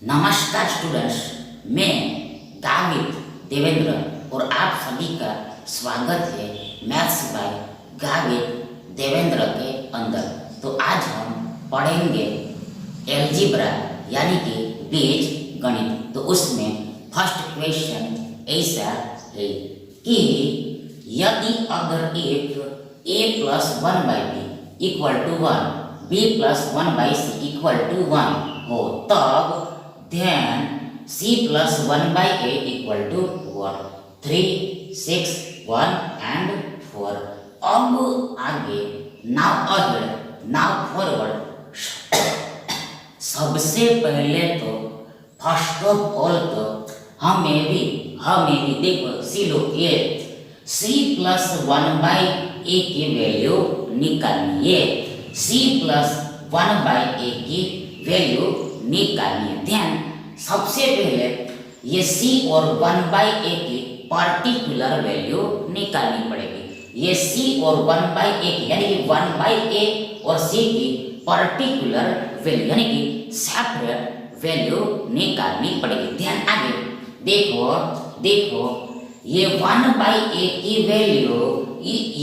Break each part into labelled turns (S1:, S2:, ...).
S1: नमस्कार स्टूडेंट्स, मैं गावित देवेंद्र और आप सभी का स्वागत है मैथ्स बाय गावित देवेंद्र के अंदर। तो आज हम पढ़ेंगे एलजीब्रा यानी कि बीज गणित। तो उसमें फर्स्ट क्वेश्चन ऐसा है कि यदि अगर एक a plus 1/b equal to 1, b plus 1/c equal to 1 हो तब then c plus 1/a equal to what? 3, 6, 1 and 4। अब आगे now ahead, now forward। सबसे पहले तो फर्स्ट ऑफ ऑल तो हमें भी देखो सी लो ये c प्लस 1/a की वैल्यू निकालनी है। c प्लस 1/a की वैल्यू निकालनी है। ध्यान, सबसे पहले ये c और 1/a की पर्टिकुलर वैल्यू निकालनी पड़ेगी। ये c और 1/a की यानी कि 1/a और c की पर्टिकुलर वैल्यू यानी कि सेपरेट वैल्यू निकालनी पड़ेगी। ध्यान, आगे देखो ये 1/a की वैल्यू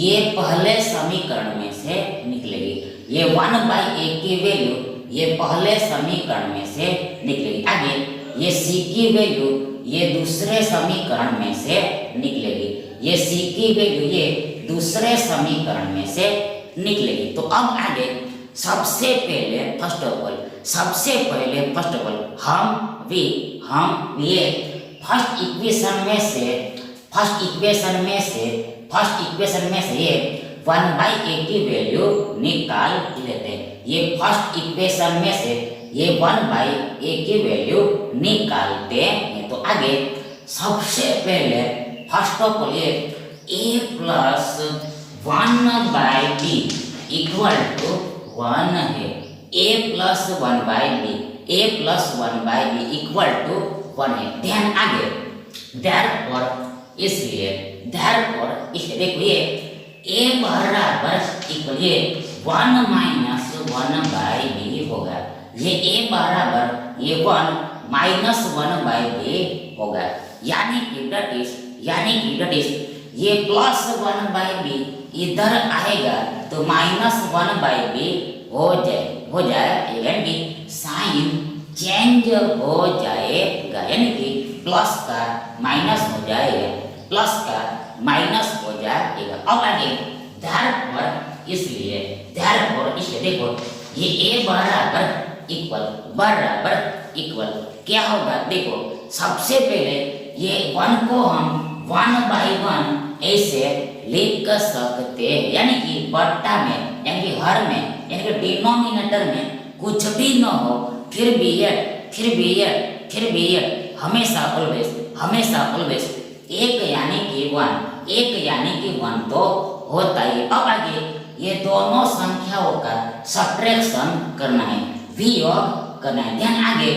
S1: ये पहले समीकरण में से निकलेगी। ये 1/a की वैल्यू ये पहले समीकरण में से निकलेगी। आगे ये c की वैल्यू ये दूसरे समीकरण में से निकलेगी। ये c की वैल्यू ये दूसरे समीकरण में से निकलेगी। तो अब आगे सबसे पहले फर्स्ट ऑफ ऑल हम ये फर्स्ट इक्वेशन में से ये 1/a की वैल्यू निकाल लेते हैं। ये फर्स्ट इक्वेशन में से ये 1/a की वैल्यू निकालते हैं। तो आगे सबसे पहले फर्स्ट ऑफ ऑल ये a plus 1/b equal to 1 है। a plus 1/b equal to 1 है। ध्यान, आगे इसलिए देखो ये a बराबर इक्वल ये 1 माइनस 1/b होगा। ये a बराबर ये 1 माइनस 1/b होगा। यानी कि दट इज ये प्लस 1/b इधर आएगा तो माइनस 1/b हो जाएगा यानी कि साइन चेंज हो जाएगा यानी कि प्लस का माइनस हो जाएगा। अब आगे इसलिए देखो ये a बराबर इक्वल क्या होगा। देखो सबसे पहले ये 1 को हम 1/1 ऐसे लिख सकते हैं यानी कि बट्टा में यानी कि हर में यानी कि डिनोमिनेटर में कुछ भी न हो फिर भी ये हमेशा ऑलवेज एक यानी कि 1 तो होता ही। अब आगे ये दोनों संख्याओं का सब्ट्रैक्शन करना है, वियोग करना है। ध्यान, आगे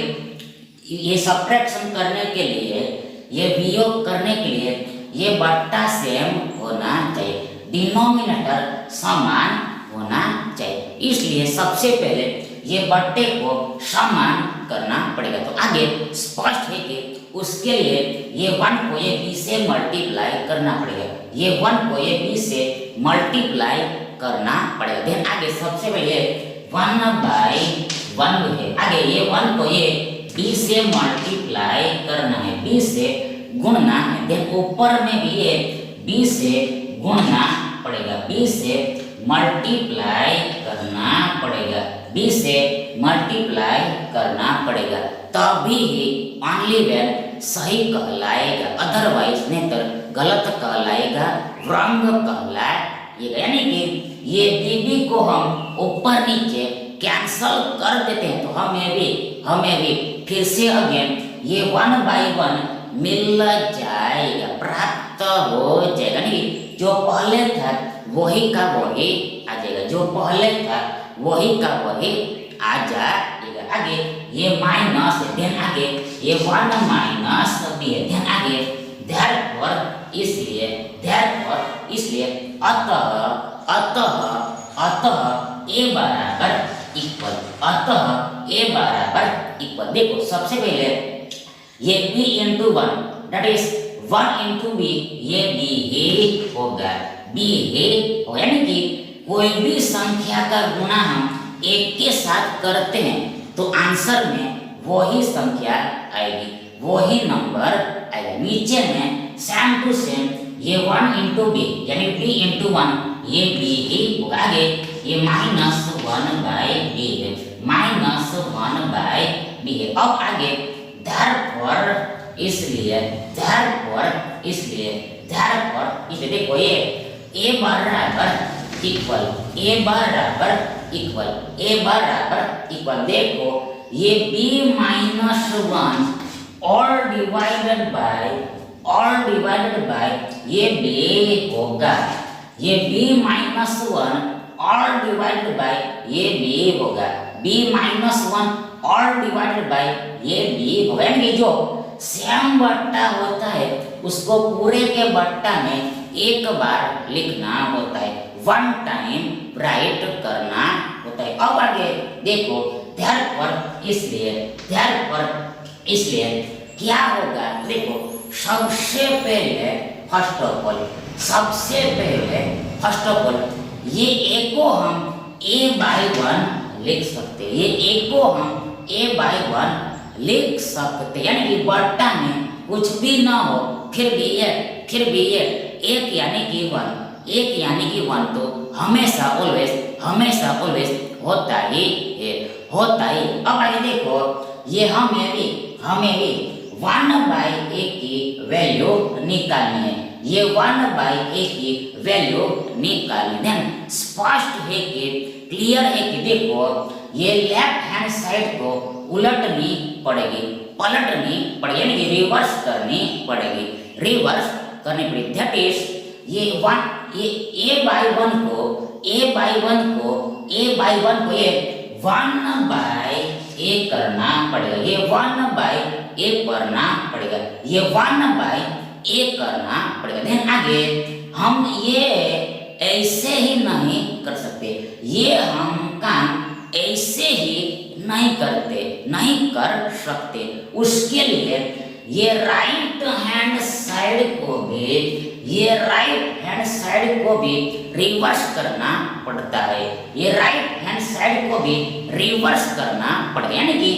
S1: ये सब्ट्रैक्शन करने के लिए ये वियोग करने के लिए ये बट्टा सेम होना चाहिए, डिनोमिनेटर समान होना चाहिए। इसलिए सबसे पहले ये बट्टे को समान करना पड़ेगा। तो आगे स्पष्ट है कि उसके लिए ये 1 को ये b से मल्टीप्लाई करना पड़ेगा। ये 1 को ये b से मल्टीप्लाई करना पड़ेगा। देन आगे सबसे पहले 1/1 है। आगे ये 1 को ये b से मल्टीप्लाई करना है, b से गुणना है। देन ऊपर में भी ये b से गुणना पड़ेगा, b से मल्टीप्लाई करना पड़ेगा तभी ही ओनली वेन सही कहलाएगा, अदरवाइज नहीं तो गलत कहलाएगा, रंग कहलाएगा। यानी कि ये db को हम ऊपर नीचे कैंसल कर देते हैं तो हमें भी फिर से अगेन ये 1/1 मिल जाएगा, प्राप्त हो जाएगा। नहीं, जो पहले था वही का वही आ जाएगा। आगे ये माइनस है। ध्यान, आगे ये 1 माइनस b है। ध्यान, आगे इसलिए अतः a बराबर इक्वल a बराबर इक्वल, देखो सबसे पहले ये b into one that is 1 into b, ये b ही होगा, b ही हो, यानी कि कोई भी संख्या का गुणा हम एक के साथ करते हैं तो आंसर में वही संख्या आएगी, वही नंबर आएगा। नीचे में सेम टू सेम ये 1 इंटू बी यानी b इंटू वन, ये b ही होगा। आगे ये -1/b है, -1/b है। अब आगे therefore इसलिए देखो ये a बराबर इक्वल, देखो ये b-1 और डिवाइडेड बाय ये b होगा, ये b-1 और डिवाइडेड बाय ये b होगा, b-1 और डिवाइडेड बाय ये b होगा। यानी जो सेम बट्टा होता है उसको पूरे के बट्टा में एक बार लिखना होता है, वन टाइम राइट करना होता है। अब आगे देखो therefore इसलिए क्या होगा, देखो सबसे पहले फर्स्ट ऑफ ऑल ये a को हम a/1 लिख सकते हैं, ये a को हम a/1 लिख सकते, यानी कि बट्टा में कुछ भी ना हो फिर भी ये एक यानी कि वन तो हमेशा ऑलवेज होता ही है। अब आगे देखो ये हमें भी 1/a की वैल्यू निकालनी है, ये 1/a की वैल्यू निकालनी है। स्पष्ट है कि क्लियर है कि देखो ये लेफ्ट हैंड साइड को पलटनी पड़ेगी, यानी कि रिवर्स करनी पड़ेगी, दैट इज ये a/1 को ये 1/a करना पड़ेगा, ये 1/a करना पड़ेगा, ये 1/a करना पड़ेगा। देन आगे हम ये ऐसे ही नहीं कर सकते, ये हम काम ऐसे ही नहीं कर सकते, उसके लिए ये राइट हैंड साइड को भी रिवर्स करना पड़ता है, यानी कि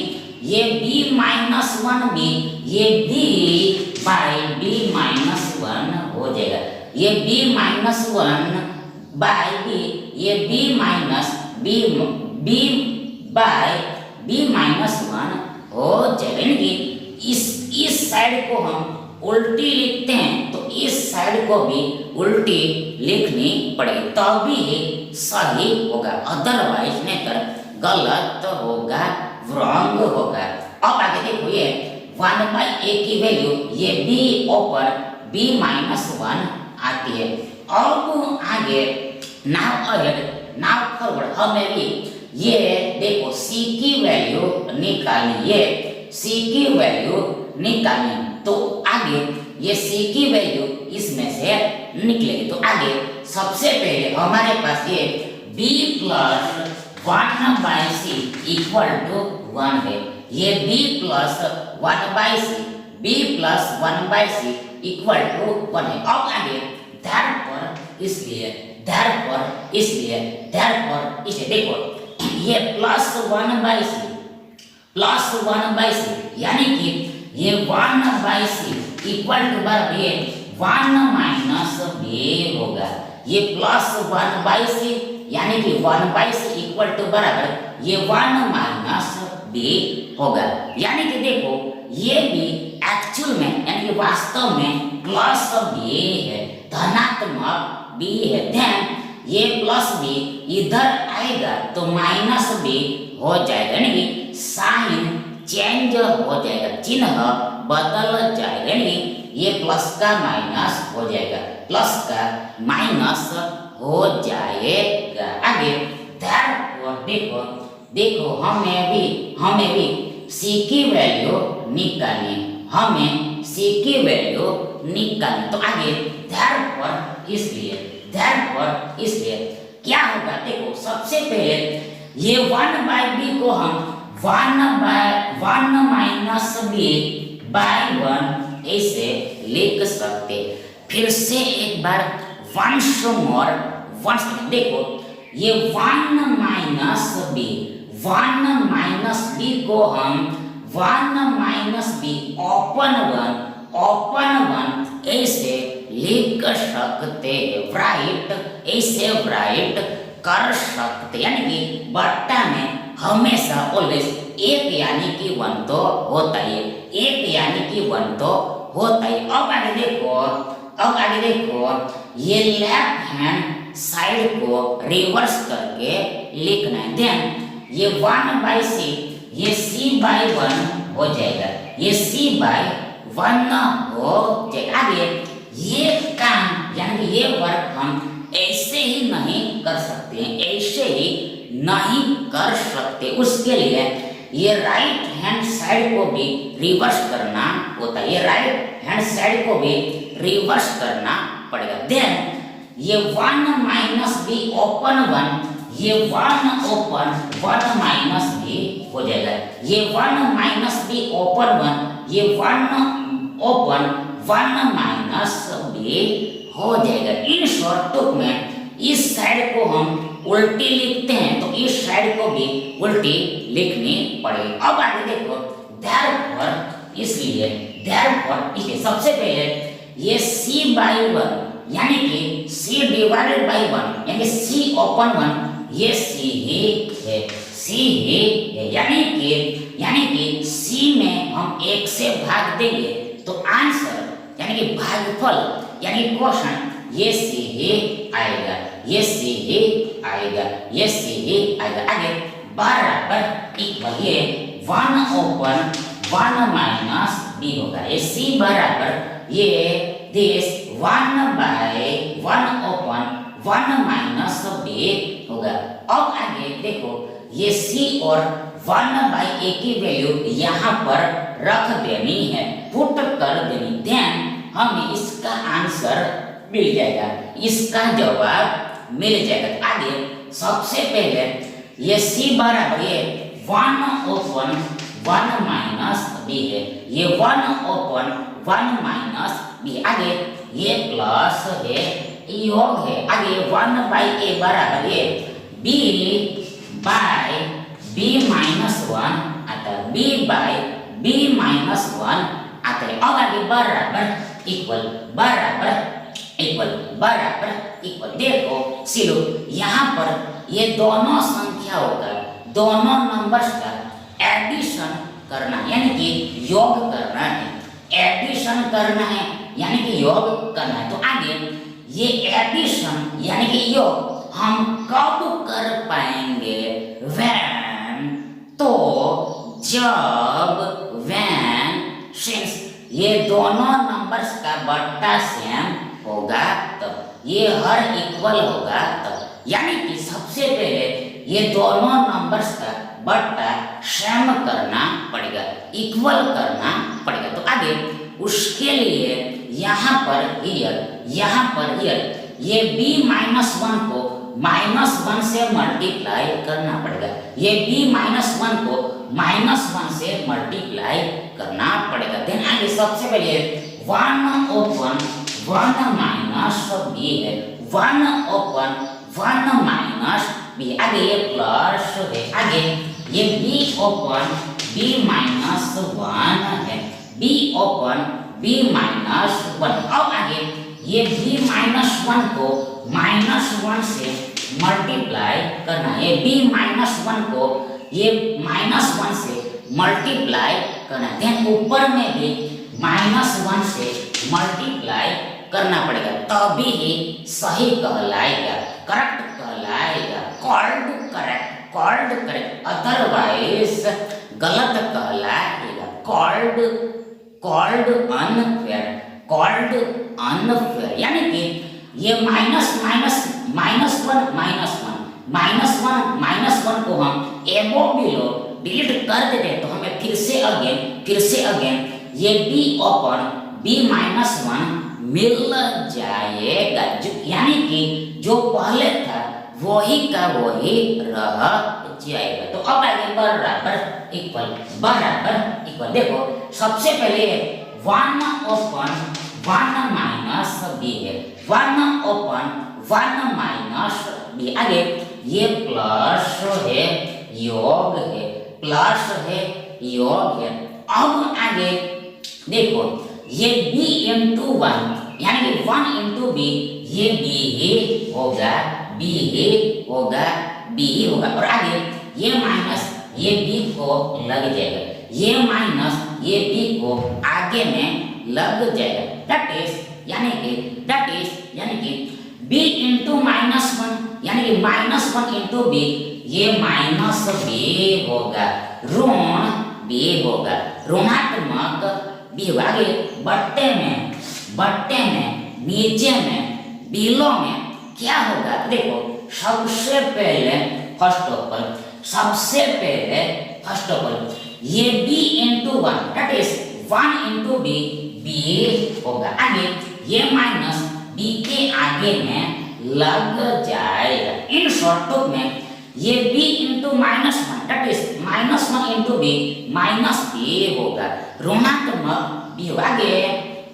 S1: ये b-1 भी ये b/b-1 हो जाएगा, ये b-1/b ये b/b-1 हो जाएगा। यानी कि इस साइड को हम उल्टी लिखते हैं तो इस साइड को भी उल्टी लिखनी पड़ेगी, तभी सही होगा, अदरवाइज नहीं कर गलत होगा, रॉन्ग होगा। अब आगे देखो ये 1/a की वैल्यू ये b ऊपर b-1 आती है। अब आगे नाउ फॉरवर्ड हमें भी ये देखो c की वैल्यू निकालनी, तो आगे ये c की वैल्यू इसमें से निकलेगी। तो आगे सबसे पहले हमारे पास ये b+1/c इक्वल टू 1 है, ये b+1/c इक्वल टू 1 है। अब आगे therefore इसलिए देखो ये +1/c यानी कि ये 1/c इक्वल टू बराबर ये 1 - b होगा, ये +1/c यानी कि 1/c इक्वल टू बराबर ये 1 - b होगा। यानी कि देखो ये भी एक्चुअल में यानी कि वास्तव में +b है, धनात्मक b है। देन ये +b इधर आएगा तो -b हो जाएगा, यानी कि साइन चेंज हो जाएगा, चिन्ह बदल जाएगा, यानी ये प्लस का माइनस हो जाएगा, आगे देखो हमें भी c की वैल्यू निकालनी, तो आगे इसलिए क्या होगा, देखो सबसे पहले ये 1/b को हम one minus b by one ऐसे लिख सकते। फिर से एक बार वंस मोर वंस, देखो ये वन माइनस बी को हम one minus B open one ऐसे लिख सकते हैं, राइट ऐसे राइट कर सकते, यानी कि बट्टा में हमेशा ऑलवेज एक यानी कि वन तो होता ही है, एक यानी कि वन तो होता ही। अब आगे देखो ये लेफ्ट हैंड साइड को रिवर्स करके लिखना है। देन ये 1/c ये c बाय 1 हो जाएगा, ये c बाय 1 हो जाएगा। आगे ये काम यानी ये वर्क हम ऐसे ही नहीं कर सकते, ऐसे ही नहीं कर सकते। उसके लिए ये राइट हैंड साइड को भी रिवर्स करना होता है, ये राइट हैंड साइड को भी रिवर्स करना पड़ेगा। देन ये 1 माइनस बी ओपन 1, ये 1 ओपन 1 माइनस बी हो जाएगा, ये 1 माइनस बी ओपन 1, ये 1 ओपन 1 माइनस बी हो जाएगा। इन शॉर्ट टुक में इस साइड को हम उल्टी लिखते हैं तो इस साइड को भी उल्टी लिखनी पड़ेगी। अब आगे देखो therefore, इसलिए therefore इसलिए सबसे पहले ये c बाई 1 यानी कि c डिवाइडेड बाई 1 यानी c ओपन 1 ये c ही है, c ही है, यानी कि c में हम 1 से भाग देंगे तो आंसर यानी कि भागफल यानी क्वेश्चन ये c ही आएगा, ये c ही आएगा, ये c ही आएगा। आगे बराबर इक्वल ये 1 ओपन 1 माइनस b होगा, ये c बराबर ये this 1 by 1 open 1 minus b होगा। अब आगे देखो ये c और 1 बाय a की वैल्यू यहाँ पर रख देनी है, पुट कर देनी, देन हमें इसका आंसर मिल जाएगा, इसका जवाब मिल जाएगा। आगे सबसे पहले ये c बराबर ये 1 ओपन 1 माइनस b है, ये 1 ओपन 1 माइनस b, आगे ये प्लस है योग है, आगे 1 बाई a बराबर ये b बाय b माइनस 1 आता है, b बाय b माइनस 1 आता है। अब आगे बराबर इक्वल देखो सिलो यहाँ पर ये दोनों संख्याओं का दोनों नंबर्स का एडिशन करना यानी कि योग करना है, एडिशन करना है यानी कि योग करना है। तो आगे ये एडिशन यानी कि योग हम कब कर पाएंगे? व्हेन, तो जब, व्हेन सिंस ये दोनों नंबर्स का बट्टा सेम होगा तब, ये हर इक्वल होगा तब, यानी कि सबसे पहले ये दोनों नंबर्स का बट्टा सेम करना पड़ेगा, इक्वल करना पड़ेगा। तो आगे उसके लिए यहाँ पर हियर ये b माइनस 1 को माइनस 1 से मल्टीप्लाई करना पड़ेगा, ये b माइनस 1 को माइनस 1 से मल्टीप्लाई करना पड़ेगा। देन आगे सबसे पहले 1 ओपन 1 माइनस b है, 1 ओपन 1 माइनस b, आगे ये प्लस है, आगे ये b ओपन b माइनस 1 है, b ओपन b माइनस 1। अब आगे ये b माइनस 1 को माइनस 1 से मल्टीप्लाई करना है, ये b माइनस 1 को ये माइनस 1 से मल्टीप्लाई करना है, देन ऊपर में भी माइनस 1 से मल्टीप्लाई करना पड़ेगा, तभी ही सही कहलाएगा, करेक्ट कहलाएगा, कॉल्ड करेक्ट, अदरवाइज गलत कहलाएगा, कॉल्ड अनफेयर, यानी कि ये माइनस वन को हम एबो बिलो डिलीट कर देते तो हमें फिर से अगेन ये b ओपन b माइनस 1 मिल जाएगा, यानी कि जो पहले था वही का वही रह जाएगा। तो अब आगे बराबर इक्वल देखो सबसे पहले 1 ओपन 1 माइनस बी है, 1 ओपन 1 माइनस बी, आगे ये प्लस है योग है, प्लस है योग है। अब आगे देखो ये b इंटू 1 यानी कि 1 इंटू बी, ये b ही होगा, b ही होगा, b ही होगा। और आगे ये माइनस ये b को लग जाएगा, ये माइनस ये b को आगे में लग जाएगा। दैट इज यानी कि b इंटू माइनस 1 यानी कि माइनस 1 इंटू बी, ये माइनस b होगा, ऋण b होगा, ऋणात्मक b होगा। आगे बट्टे में नीचे में बिलो में क्या होगा देखो सबसे पहले फर्स्ट ऑफ ऑल ये b into 1 that is 1 into b होगा। आगे ये माइनस b के आगे में लग जाएगा। इन शॉर्ट में ये b into minus 1 that is minus 1 into b minus b होगा, ऋणात्मक b होगा। आगे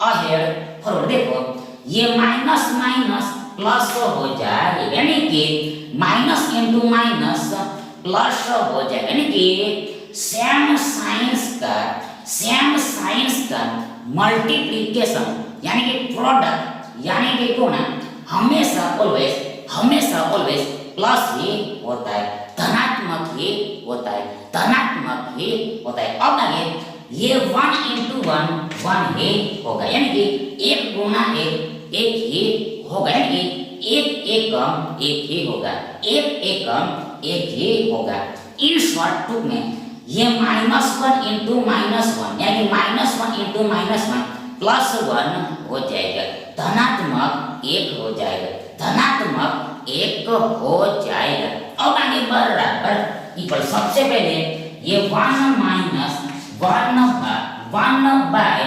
S1: अहेड फॉरवर्ड देखो ये माइनस माइनस प्लस हो जाएगा, यानी कि माइनस इंटू माइनस प्लस हो जाएगा, यानी कि सेम साइंस का मल्टीप्लिकेशन यानी कि प्रोडक्ट यानी कि गुणा हमेशा ऑलवेज प्लस ही होता है, धनात्मक ही होता है। अब आगे ये 1 इंटू 1 ही होगा, यानी कि 1 गुना 1 ही होगा, यानी कि 1 एकम 1 ही होगा, 1 एकम 1 ही होगा। इन शॉर्ट टूक में ये माइनस 1 इंटू माइनस 1 यानी कि माइनस 1 इंटू माइनस 1 प्लस 1 हो जाएगा, धनात्मक 1 हो जाएगा। अब आगे बराबर इक्वल सबसे पहले ये 1 माइनस 1 बाय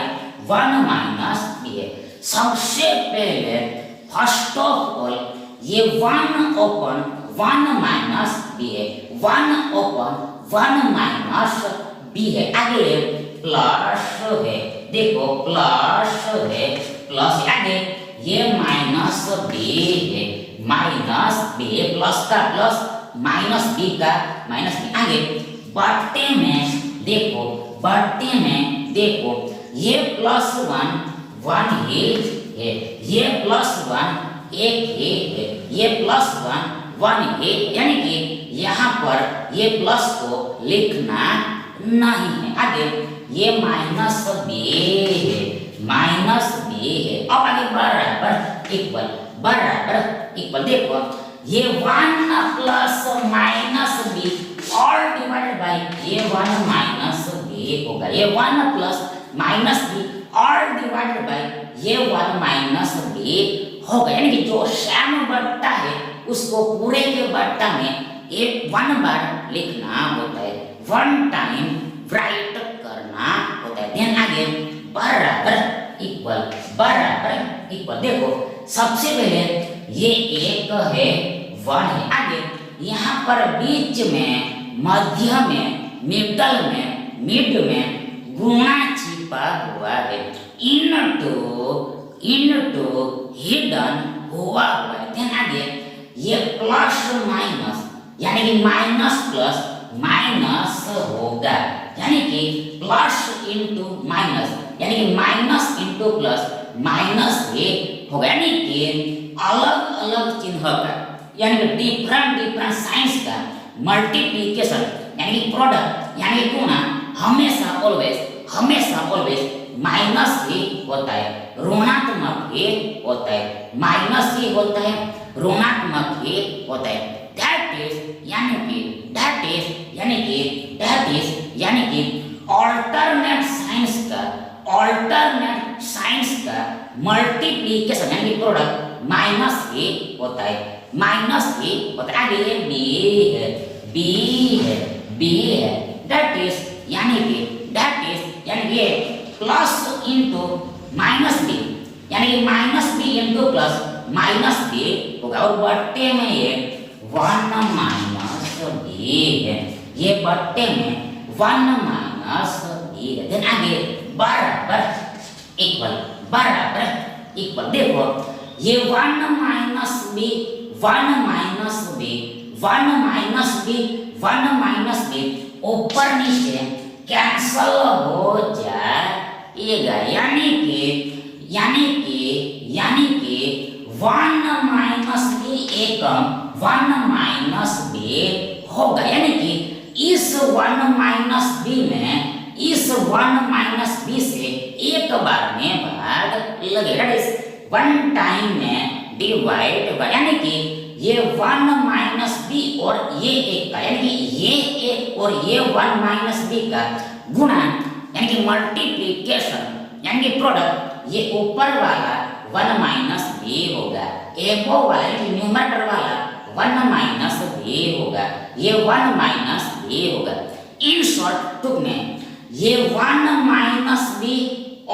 S1: 1 माइनस बी है। सबसे पहले फर्स्ट ऑफ ऑल ये 1 ओपन 1 माइनस बी है, 1 ओपन 1 माइनस बी है। आगे प्लस है, देखो प्लस है, आगे ये माइनस बी है, प्लस का प्लस माइनस बी का माइनस बी। आगे बट्टे में देखो ये प्लस 1 ही है, ये प्लस 1 1 ही है, ये प्लस 1 ही, यानी कि यहाँ पर ये प्लस को लिखना नहीं है। आगे ये माइनस बी है। अब आगे बराबर इक्वल देखो ये 1 plus minus be all divided by ये 1 माइनस बी होगा, ये 1 plus minus be all divided by ये 1 माइनस बी होगा, यानी कि जो सैम बट्टा है उसको पूरे के बट्टा में एक 1 बार लिखना होता है, 1 टाइम राइट करना होता है। देन आगे बराबर इक्वल देखो सबसे पहले ये 1 है 1 है। आगे यहाँ पर बीच में मध्य में मिड में गुणा छिपा हुआ है, इनटू हिडन हुआ है। देन आगे ये प्लस माइनस यानी कि माइनस प्लस माइनस होगा, यानी कि प्लस इंटू माइनस यानी कि माइनस इंटू प्लस माइनस ही होगा, यानी कि अलग अलग चिन्ह का यानी कि डिफरेंट साइंस का मल्टीप्लिकेशन यानी कि प्रोडक्ट यानी कि गुणा हमेशा ऑलवेज माइनस ही होता है, ऋणात्मक ही होता है, माइनस ही होता है, ऋणात्मक ही होता है। दैट इज यानी कि ऑल्टरनेट साइंस का मल्टीप्लिकेशन यानी कि प्रोडक्ट माइनस ही होता है। आगे ये बी है दैट इज यानी कि ये प्लस इंटू माइनस बी यानी कि minus B into plus minus b होगा, और बट्टे में ये 1 माइनस बी है, ये बट्टे में 1 माइनस बी है। देन आगे बराबर इक्वल, बराबर इक्वल, देखो ये 1 minus B 1 minus B 1 minus B 1 minus B ऊपर नीचे कैंसल हो जाएगा, यानी कि 1 माइनस बी एकम 1 माइनस बी होगा, यानी कि इस 1 माइनस बी में इस 1 माइनस बी से एक बार में भाग लगेगा, वन टाइम में डिवाइड होगा, यानी कि ये 1 माइनस बी और ये एक का, यानी कि ये एक और ये 1 माइनस बी का गुणा, यानी कि मल्टीप्लिकेशन, यानी कि प्रोडक्ट, ये ऊपर वाला 1 माइनस बी होगा, एबो वाला यानी कि न्यूमरेटर वाला 1 माइनस बी होगा, ये 1 माइनस बी होगा। इन शॉर्ट टुक में ये 1 minus B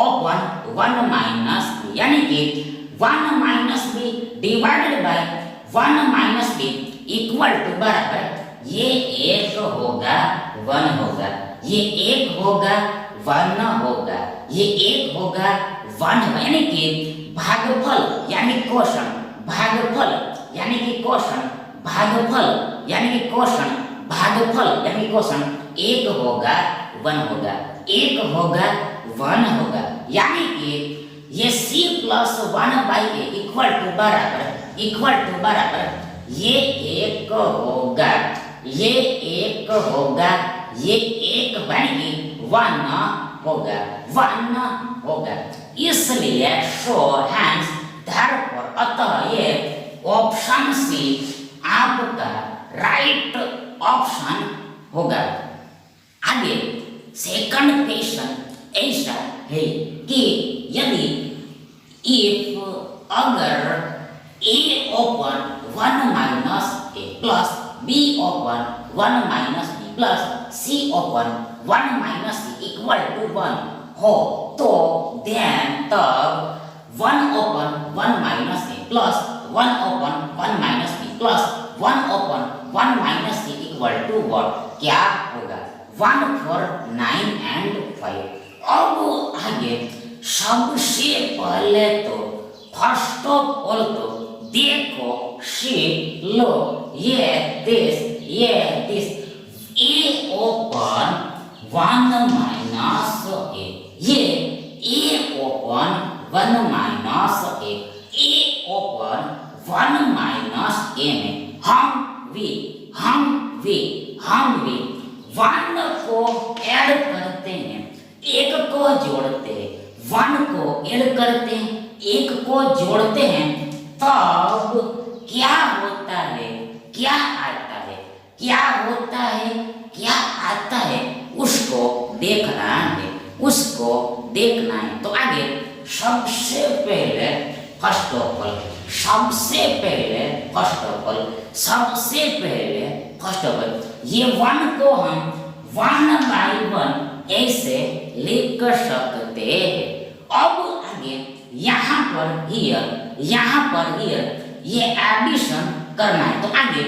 S1: open 1 minus B, यानी कि 1 minus B divided by 1 minus B equal to बराबर ये एक होगा 1 होगा, ये एक होगा 1 होगा, ये एक होगा 1 होगा, यानी कि भागफल यानी कोशन, भागफल यानी कि कोशन, भागफल यानी कि कोशन, भागफल यानी कोशन एक होगा 1 होगा, एक होगा 1 होगा, यानी कि ये c plus 1 by A equal to बराबर ये एक होगा, ये एक होगा, ये एक बनी 1 होगा, 1 होगा, इसलिए शो हैंड्स, therefore अतः ये ऑप्शन सी आपका राइट ऑप्शन होगा। आगे सेकंड क्वेश्चन ऐसा है कि यदि इफ अगर a open 1 minus a plus b open 1 minus b plus c open 1 minus c equal to 1 हो तो देन तब 1 open 1 minus a plus 1 open 1 minus b plus 1 open 1 minus c equal to what, क्या होगा? 1 4 9 and 5। अब आगे सबसे पहले तो फर्स्ट ऑफ ऑल तो देखो शीट लो, ये दिस ए ओपन 1 माइनस ए, ये A open 1 minus A open 1 minus ए में हम भी 1 को ऐड करते हैं, एक को जोड़ते हैं, 1 को ऐड करते हैं, एक को जोड़ते हैं, तब क्या होता है, क्या आता है, क्या होता है, क्या आता है, उसको देखना है, उसको देखना है। तो आगे सबसे पहले फर्स्ट ऑफ ऑल ये 1 को हम 1 बाई 1 ऐसे लिख सकते हैं। अब आगे यहाँ पर हियर ये एडिशन करना है, तो आगे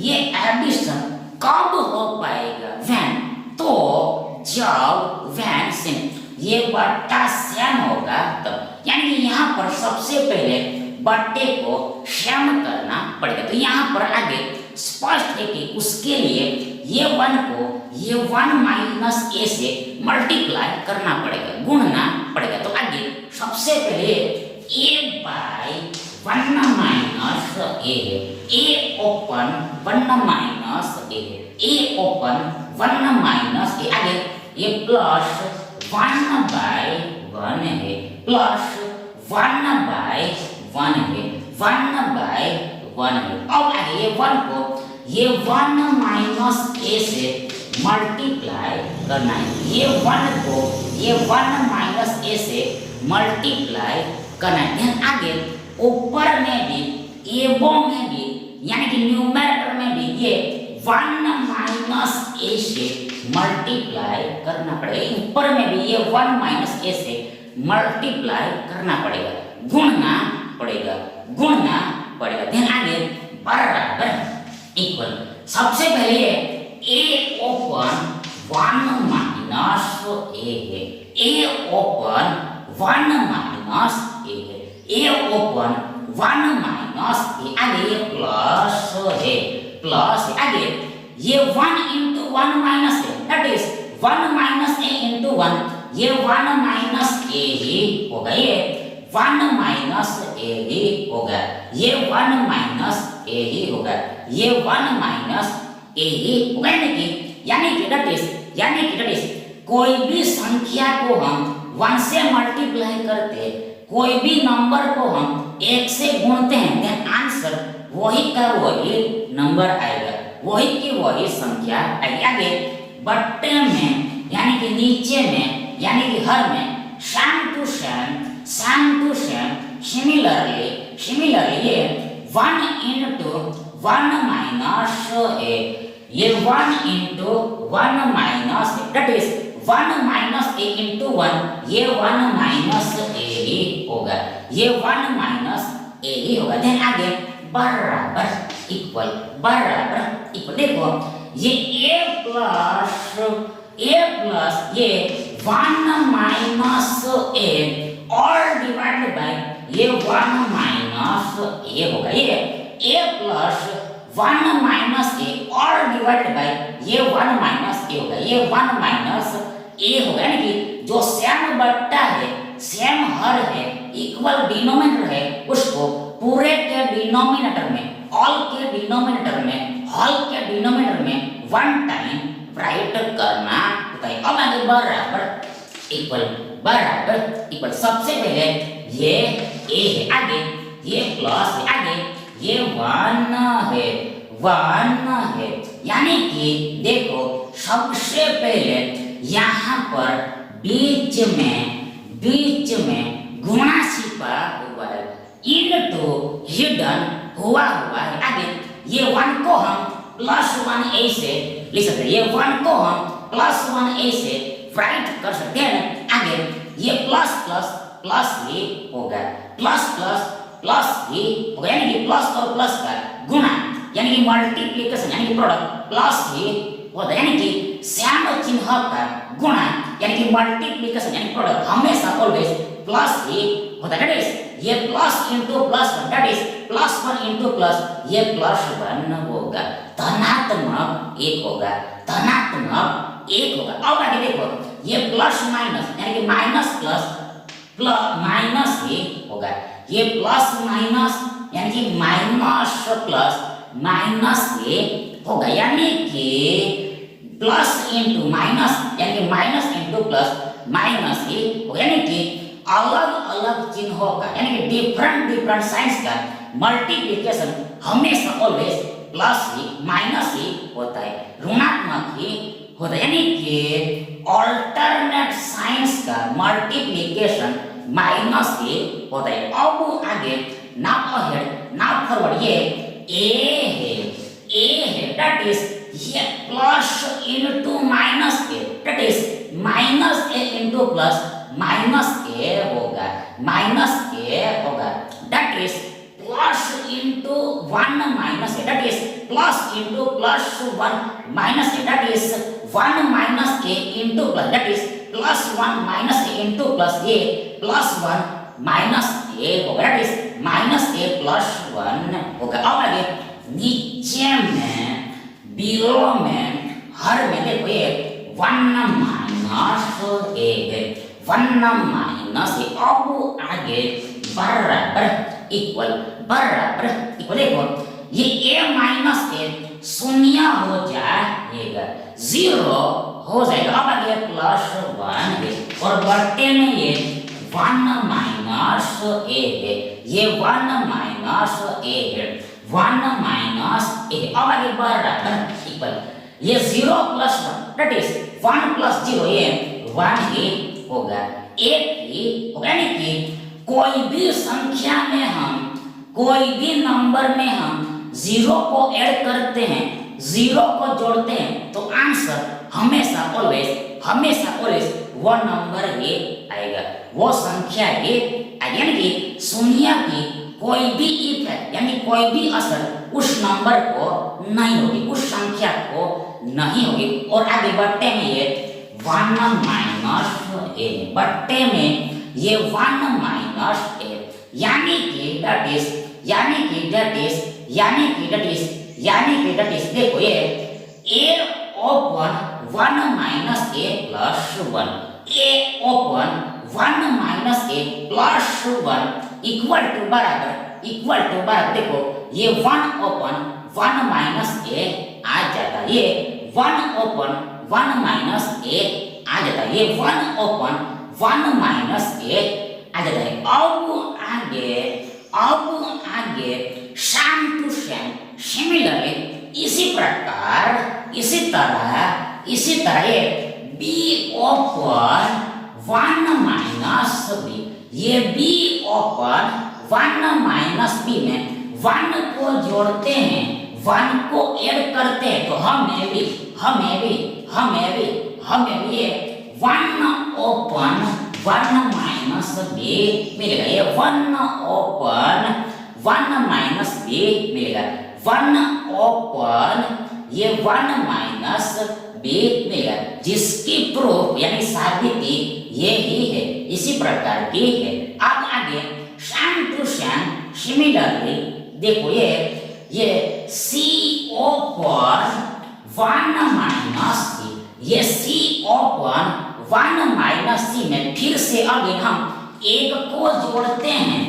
S1: ये एडिशन कब हो पाएगा? व्हेन, तो जब व्हेन सेम, ये बट्टा सेम होगा तब, यानी कि यहाँ पर सबसे पहले बट्टे को सेम करना पड़ेगा। तो यहाँ पर आगे स्पष्ट है कि उसके लिए ये 1 को ये 1 माइनस ए से मल्टीप्लाई करना पड़ेगा, गुणना पड़ेगा। तो आगे सबसे पहले a by 1 minus A, A open 1 minus A open 1 minus A, आगे ये प्लस 1 बाई 1 है, प्लस 1 बाई 1 है, 1 बाई 1 है। अब आगे ये 1 को ये 1 माइनस ए से मल्टीप्लाई करना है, ये 1 को ये 1 माइनस ए से मल्टीप्लाई करना है। फिर आगे ऊपर में भी एबो में भी यानी कि न्यूमरेटर में भी ये 1 माइनस ए से मल्टीप्लाई करना पड़ेगा, ऊपर में भी ये 1 माइनस ए से मल्टीप्लाई करना पड़ेगा, गुणना पड़ेगा। फिर आगे बराबर इक्वल सबसे पहले a ओपन 1 माइनस a है, a ओपन 1 माइनस a है, a ओपन 1 माइनस a, आगे ये प्लस है, प्लस है, आगे ये 1 इंटू 1 माइनस है, that is 1 minus a into 1, ये 1 माइनस a ही होगा, ये 1 माइनस a ही होगा, ये 1 माइनस a ही होगा, ये 1 माइनस a ही होगा, यानी कि दैट इज कोई भी संख्या को हम 1 से मल्टीप्लाई करते, कोई भी नंबर को हम 1 से गुणते हैं, देन आंसर वही का वही नंबर आएगा, वही की वही संख्या आएगी। आगे बट्टे में यानी कि नीचे में यानी कि हर में सेम टू सेम सिमिलरली ये 1 इंटू 1 माइनस a, ये 1 into 1 minus that is 1 minus a into 1, ये 1 माइनस a ही होगा, ये 1 माइनस a ही होगा। देन आगे बराबर इक्वल देखो ये a प्लस ये 1 माइनस a और डिवाइडेड बाय ये 1 माइनस a होगा, ये a प्लस 1 माइनस a और डिवाइडेड बाय ये 1 माइनस a होगा, ये 1 माइनस a होगा, यानी कि जो सेम बट्टा है, सेम हर है, इक्वल डिनोमिनेटर है, उसको पूरे के डिनोमिनेटर में, ऑल के डिनोमिनेटर में, होल के डिनोमिनेटर में 1 टाइम राइट करना होता है। अब आगे बराबर इक्वल सबसे पहले ये a है, आगे ये प्लस है, आगे ये 1 है, यानी कि देखो सबसे पहले यहाँ पर बीच में गुणा छिपा हुआ है, इनटू हिडन हुआ है, आगे ये 1 को हम प्लस 1a से लिख सकते हैं, ये 1 को हम प्लस 1a से राइट कर सकते हैं, आगे ये प्लस ही होगा, प्लस ही होगा, यानी कि प्लस और प्लस का गुणा यानी कि मल्टीप्लिकेशन यानी कि प्रोडक्ट प्लस ही होता है, यानी कि सेम चिन्ह का गुणा यानी कि मल्टीप्लिकेशन यानी प्रोडक्ट हमेशा ऑलवेज प्लस ही होता है, दैट इज ये plus into plus 1, that is plus 1 into plus, ये प्लस 1 होगा, धनात्मक 1 होगा। अब आगे देखो ये प्लस माइनस यानी कि माइनस माइनस ही होगा, ये प्लस माइनस यानी कि माइनस प्लस माइनस ही होगा, यानी कि प्लस इंटू माइनस यानी कि माइनस इंटू प्लस माइनस ही होगा, यानी कि अलग चिन्हों का यानी कि डिफरेंट साइंस का मल्टीप्लिकेशन हमेशा ऑलवेज प्लस ही माइनस ही होता है, ऋणात्मक ही होता है, यानी कि ऑल्टरनेट साइंस का मल्टीप्लिकेशन माइनस ही होता है। अब आगे नाउ फॉरवर्ड ये a है दैट इज ये plus into minus a, that is minus a into plus minus a होगा, that is plus into 1 minus a, that is plus into plus 1 minus a, that is 1 minus a into plus, that is plus 1 minus a into plus ये plus 1 minus a होगा, that is minus a plus 1 होगा। अब आगे नीचे में below में हर में देखो ये 1 माइनस a है, 1 माइनस a। अब आगे बराबर इक्वल देखो ये a माइनस a शून्य हो जाएगा, 0 हो जाएगा। अब आगे प्लस 1 है और बट्टे में ये 1 माइनस a है, ये 1 माइनस a है, 1 माइनस a। अब आगे बराबर इक्वल ये 0 प्लस 1 दैट इज 1 प्लस 0 ये 1 ही होगा, 1 ही होगा, यानी कि कोई भी संख्या में हम कोई भी नंबर में हम 0 को ऐड करते हैं, 0 को जोड़ते हैं तो आंसर हमेशा ऑलवेज वो नंबर ही आएगा, वो संख्या ही आएगी, यानी कि शून्य की कोई भी इफेक्ट यानी कोई भी असर उस नंबर को नहीं होगी, उस संख्या को नहीं होगी। और आगे बट्टे में ये 1 माइनस ए, बट्टे में ये 1 माइनस ए, यानी कि दैट इज देखो ये A open 1 minus A plus 1, A open 1 minus A plus 1 equal to बराबर देखो ये 1 ओपन 1 माइनस ए आ जाता है, ये 1 ओपन 1 माइनस ए आ जाता है, ये 1 ओपन 1 माइनस ए आ जाता है। अब आगे सेम टू सेम सिमिलरली इसी तरह ये बी ओपन 1 माइनस बी, ये बी ओपन 1 माइनस बी में 1 को जोड़ते हैं, 1 को ऐड करते हैं तो हमें भी ये 1 ओपन 1 माइनस बी मिलेगा, ये 1 ओपन 1 माइनस बी मिलेगा, 1 ओपन ये 1 माइनस बी मिलेगा, जिसकी प्रूफ यानी साबिती ये ही है, इसी प्रकार की है। अब आगे सेम टू सेम सिमिलरली देखो ये सी ओपन 1 माइनस सी, ये सी ओपन 1 माइनस सी में फिर से अगर हम एक को जोड़ते हैं,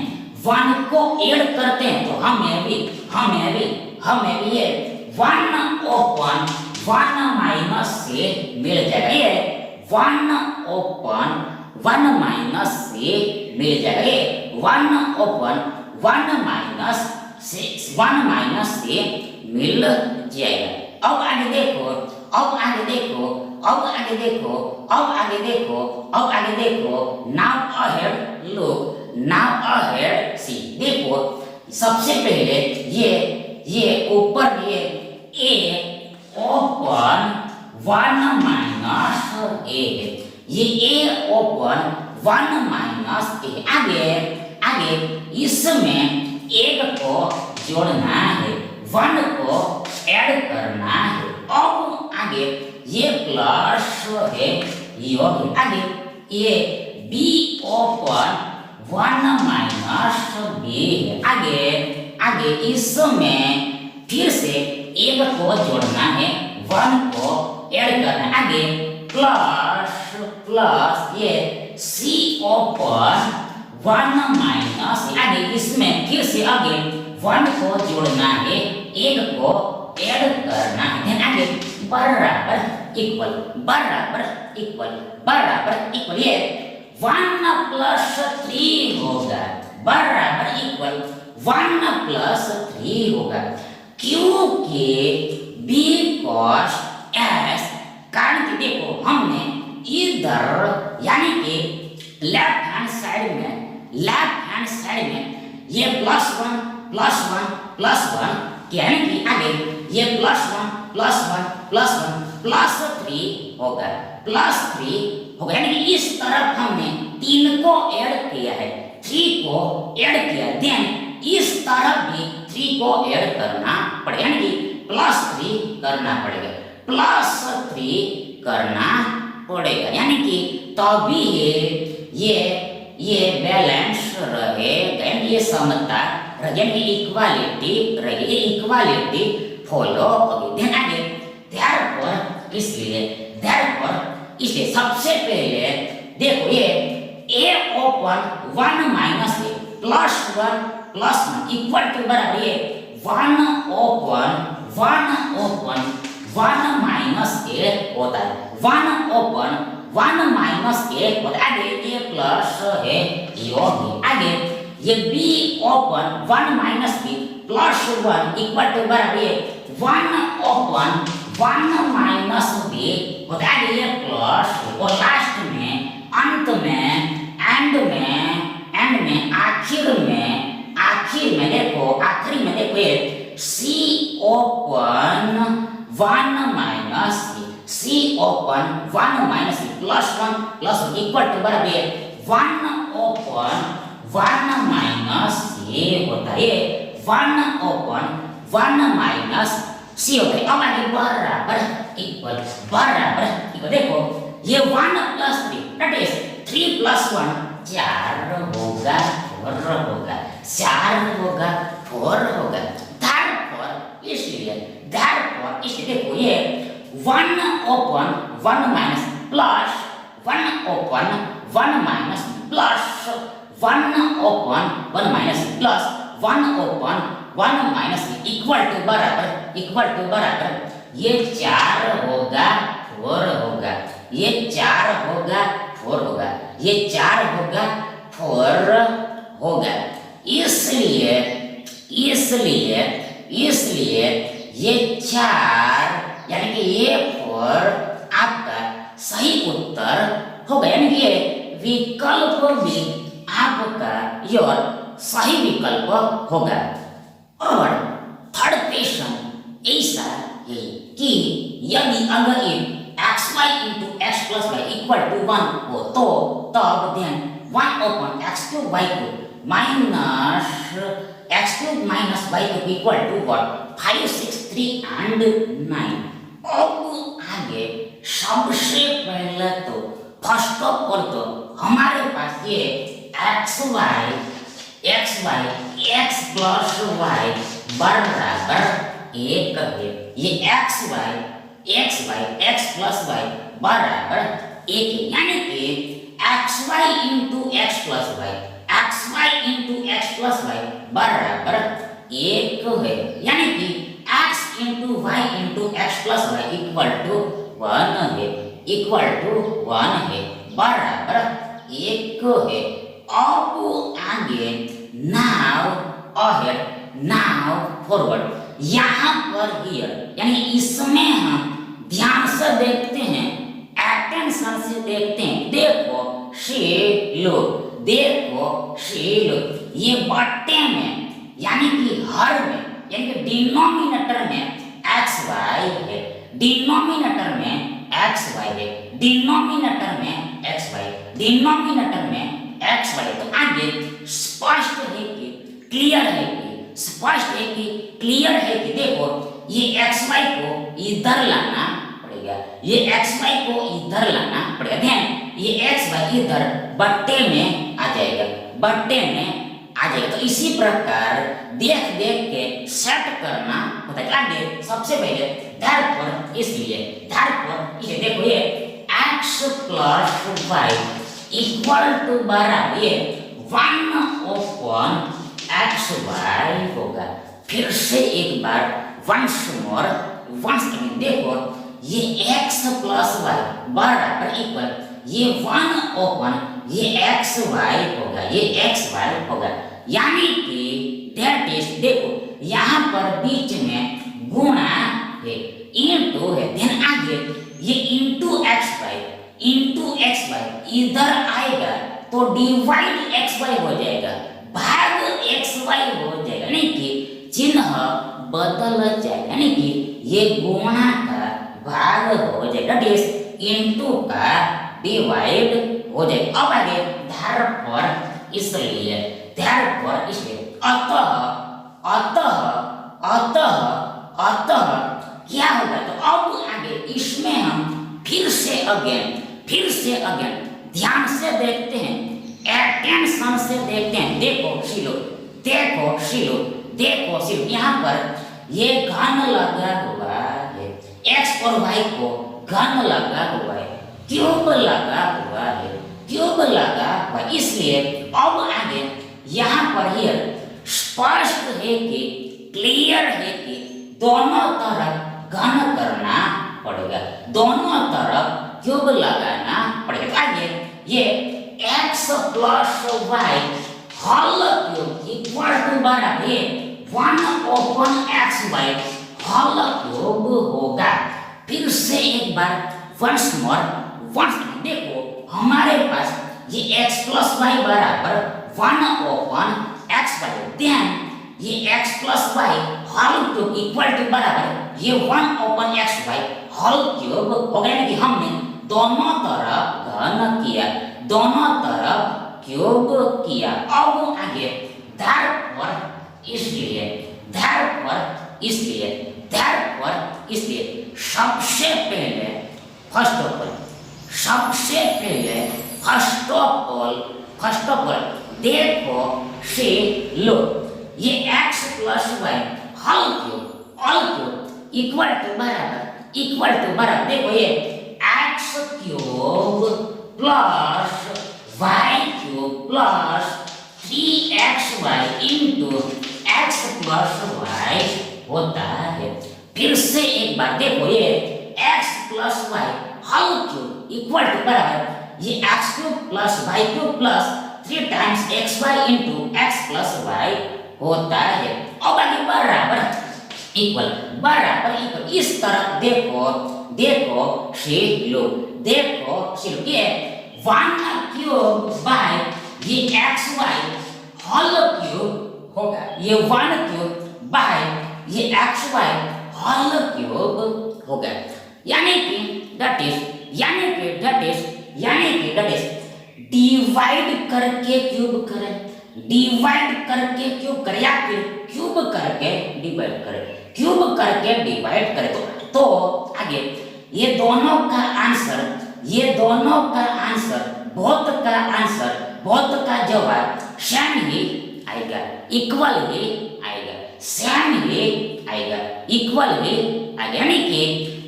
S1: 1 को ऐड करते हैं तो हमें भी ये 1 ओपन 1 माइनस से मिल जाएगा, ये 1 ओपन 1 माइनस से मिल जाएगा, ये 1 ओपन 1 माइनस से मिल जाएगा। अब आगे देखो now ahead look, now ahead see, देखो सबसे पहले ये ऊपर ये ए ओपन 1 माइनस ए है, ये ए ओपन 1 माइनस ए, आगे इसमें एक को जोड़ना है, 1 को ऐड करना है। अब आगे ये प्लस है, आगे ये बी ओपन 1 माइनस बी है, आगे इसमें फिर से एक को जोड़ना है, 1 को ऐड करना है, आगे प्लस ये सी ओपन 1 माइनस, आगे इसमें फिर से आगे 1 को जोड़ना है, एक को ऐड करना है, देन आगे बराबर इक्वल ये 1 प्लस 3 होगा, बराबर इक्वल 1 प्लस 3 होगा, क्योंकि बी कॉस एस, कारण कि देखो हमने इधर यानी कि लेफ्ट हैंड साइड में ये प्लस वन यानी कि आगे ये प्लस वन प्लस 3 होगा, यानी कि इस तरफ हमने 3 को ऐड किया है, 3 को ऐड किया, देन इस तरफ भी 3 को ऐड करना पड़ेगा, यानी कि +3 करना पड़ेगा, यानी कि तभी ये बैलेंस रहेगा, ये समता रहेगी, इक्वालिटी फॉलो होगी। देन आगे therefore इसलिए सबसे पहले देखो ये a open 1 minus A plus 1 equal to बराबर ये 1 ओपन 1 माइनस ए होता है, 1 ओपन 1 माइनस ए होता है, आगे ये प्लस है, आगे ये B open 1 minus B plus 1 equal to बराबर ये 1 ओपन 1 माइनस बी होता है, ये प्लस, और लास्ट में अंत में एंड में आखिर में देखो ये C open 1 minus C open 1 minus plus 1 equal to बराबर 1 ओपन 1 माइनस ये होता है 1 ओपन 1 माइनस सी हो गया। अब आगे बराबर इक्वल देखो ये 1 प्लस 3 दैट इज 3 प्लस 1 4 होगा 4 होगा 4 होगा 4 होगा। therefore इसलिए देखो ये 1 upon 1 minus plus 1 upon 1 minus plus 1 upon 1 minus plus 1 upon 1 minus equal to बराबर ये 4 होगा 4 होगा ये 4 होगा 4 होगा ये 4 होगा 4 होगा। इसलिए ये 4 यानी कि ये 4 आपका सही उत्तर होगा, यानी कि ये विकल्प भी आपका योर सही विकल्प होगा। और थर्ड क्वेश्चन ऐसा है कि यदि अगर xy into x plus y equal to 1 हो तो तब then 1 upon x cube y cube minus x cube minus y cube equal to what 5 6 3 and 9। अब आगे सबसे पहले तो फर्स्ट ऑफ ऑल तो हमारे पास ये xy x plus y बराबर 1 है। ये xy x plus y बराबर 1 है, यानी कि xy into x plus y बराबर 1 है, यानी कि x into y into x plus y equal to 1 है बराबर 1 है। अब आगे नाउ फॉरवर्ड यहाँ पर हियर यानी इसमें हम ध्यान से देखते हैं, अटेंशन से देखते हैं। देखो शीलो ये बट्टे में यानी कि हर में यानी कि डिनोमिनेटर में xy है, डिनोमिनेटर में xy। तो आगे स्पष्ट है कि क्लियर है कि देखो ये xy को इधर लाना पड़ेगा, ध्यान ये xy इधर बट्टे में आ जाएगा, तो इसी प्रकार देख के सेट करना होता है। आगे सबसे पहले therefore इसलिए देखो ये x plus y equal to बराबर ये 1 upon xy होगा। फिर से एक बार once again देखो ये x plus y बराबर इक्वल ये 1 upon ये xy होगा, यानी कि दैट इज देखो यहाँ पर बीच में गुणा है, इनटू है, देन आगे ये इनटू xy इधर आएगा तो डिवाइड xy हो जाएगा, भाग xy हो जाएगा, यानी कि चिन्ह बदल जाएगा, यानी कि ये गुणा का भाग हो जाएगा, दैट इज इनटू का डिवाइड हो जाएगा। अब आगे therefore इसलिए अतः क्या होगा, तो अब आगे इसमें हम फिर से अगेन ध्यान से देखते हैं, अटेंशन से देखते हैं। देखो सिलो यहाँ पर ये घन लगा हुआ है, x और y को घन लगा हुआ है, क्यूब लगा हुआ है, इसलिए अब आगे यहाँ पर ये स्पष्ट है कि क्लियर है कि दोनों तरफ घन करना पड़ेगा, दोनों तरफ क्यूब लगाना पड़ेगा। आगे ये x plus y whole cube equal to बराबर 1 upon xy होल क्यूब होगा। फिर से एक बार once देखो हमारे पास ये x plus y बराबर 1 upon xy, देन ये x plus y whole cube equal to बराबर ये 1 upon xy होल क्यूब हो गया, कि हमने दोनों तरफ घन किया, दोनों तरफ क्यूब किया। अब आगे therefore इसलिए therefore इसलिए सबसे पहले फर्स्ट ऑफ ऑल देखो से लो ये x plus Y whole cube equal to बराबर देखो ये x cube plus Y cube plus 3xy into x plus Y होता है। फिर से एक बार देखो ये x plus Y whole cube equal to बराबर ये x cube plus Y cube plus 3 times xy into x plus Y होता है। अब आगे बराबर इस तरफ देखो लो ये 1 क्यूब बाय ये xy होल क्यूब होगा ये 1 क्यूब बाय ये xy होल क्यूब होगा यानी कि दैट इज डिवाइड करके क्यूब करें या फिर क्यूब करके डिवाइड करें तो आगे ये दोनों का आंसर बहुत का जवाब सेम ही आएगा यानी कि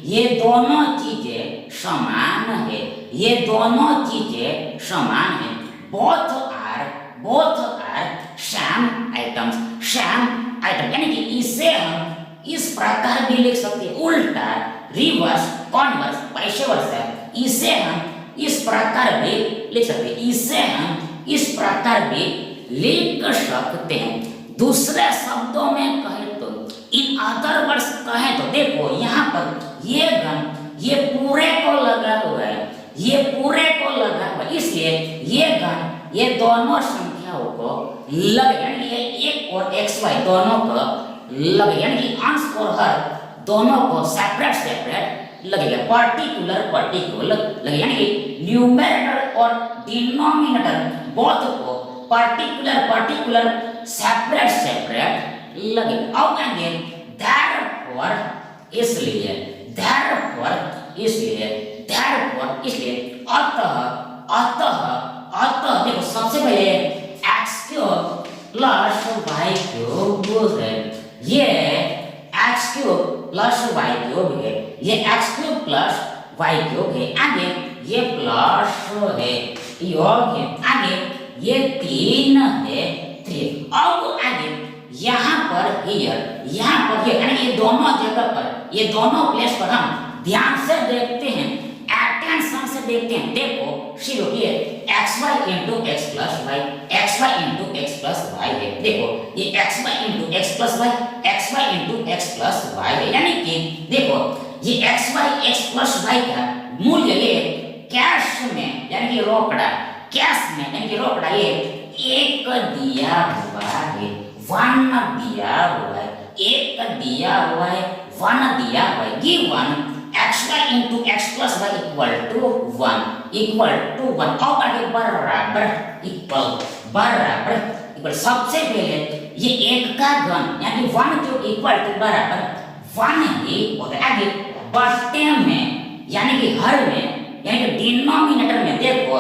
S1: ये दोनों चीजें समान है both are same items यानी कि इसे हम इस प्रकार भी लिख सकते हैं उल्टा रिवर्स कॉन्वर्स वैसे वर्सा इसे हम इस प्रकार भी लिख सकते हैं दूसरे शब्दों में कहें तो इन अदर वर्ड्स कहें तो देखो यहाँ पर ये गन ये पूरे को लगा हुआ है इसलिए ये गन ये दोनों संख्याओं को लग यानी ये एक और xy दोनों को लगे यानी कि अंश और हर दोनों को सेपरेट लगेगा पर्टिकुलर लगे यानी कि न्यूमरेटर और डिनोमिनेटर बोथ को पर्टिकुलर सेपरेट लगेगा। अब अगेन therefore इसलिए अतः देखो सबसे पहले x cube plus Y cube है ये x cube plus Y cube है ये x cube plus Y cube है आगे ये प्लस है योग है आगे ये 3 है 3 अब आगे यहाँ पर यानी ये दोनों जगह पर ये दोनों प्लेस पर हम ध्यान से देखते हैं अटेंशन से देखते हैं देखो शिरो ये xy into x plus y है देखो ये xy into x plus y है यानी कि देखो ये xy x plus y का मूल्य ये कैश में यानी कि रोकड़ा ये एक दिया हुआ है 1 दिया हुआ है given xy into x plus y equal to 1 और आगे बराबर इक्वल सबसे पहले ये एक का घन यानी 1 जो इक्वल टू बराबर 1 ही होता है आगे बट्टे में यानी कि हर में यानी कि डिनोमिनेटर में देखो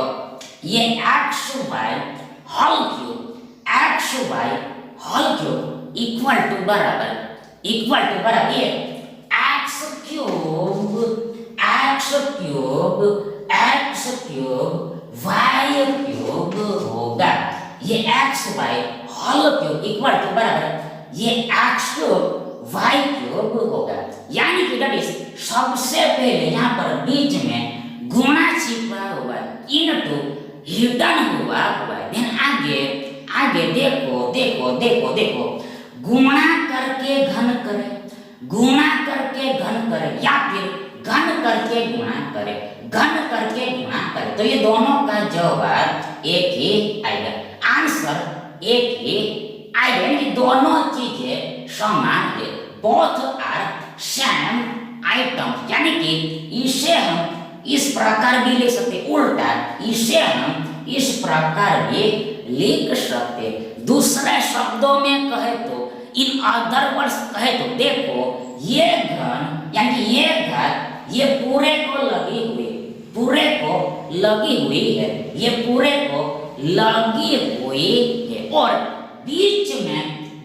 S1: ये xy whole cube equal to बराबर ये x क्यूब y क्यूब होगा ये xy whole cube equal to बराबर ये x क्यूब y क्यूब होगा यानी कि दैट इज सबसे पहले यहाँ पर बीच में गुणा छिपा हुआ है इनटू हिडन हुआ है देन आगे देखो गुणा करके घन करें या फिर घन करके गुणा करें तो ये दोनों का जवाब एक ही आएगा आंसर एक ही आएगा यानी दोनों चीजें समान है बोथ आर सेम आइटम यानी कि इसे हम इस प्रकार भी लिख सकते उल्टा इसे हम इस प्रकार भी लिख सकते दूसरे शब्दों में कहे तो इन अदर वर्ड्स कहे तो देखो ये घन यानी कि ये घात ये पूरे को लगी हुई है, ये पूरे को लगी हुई है और बीच में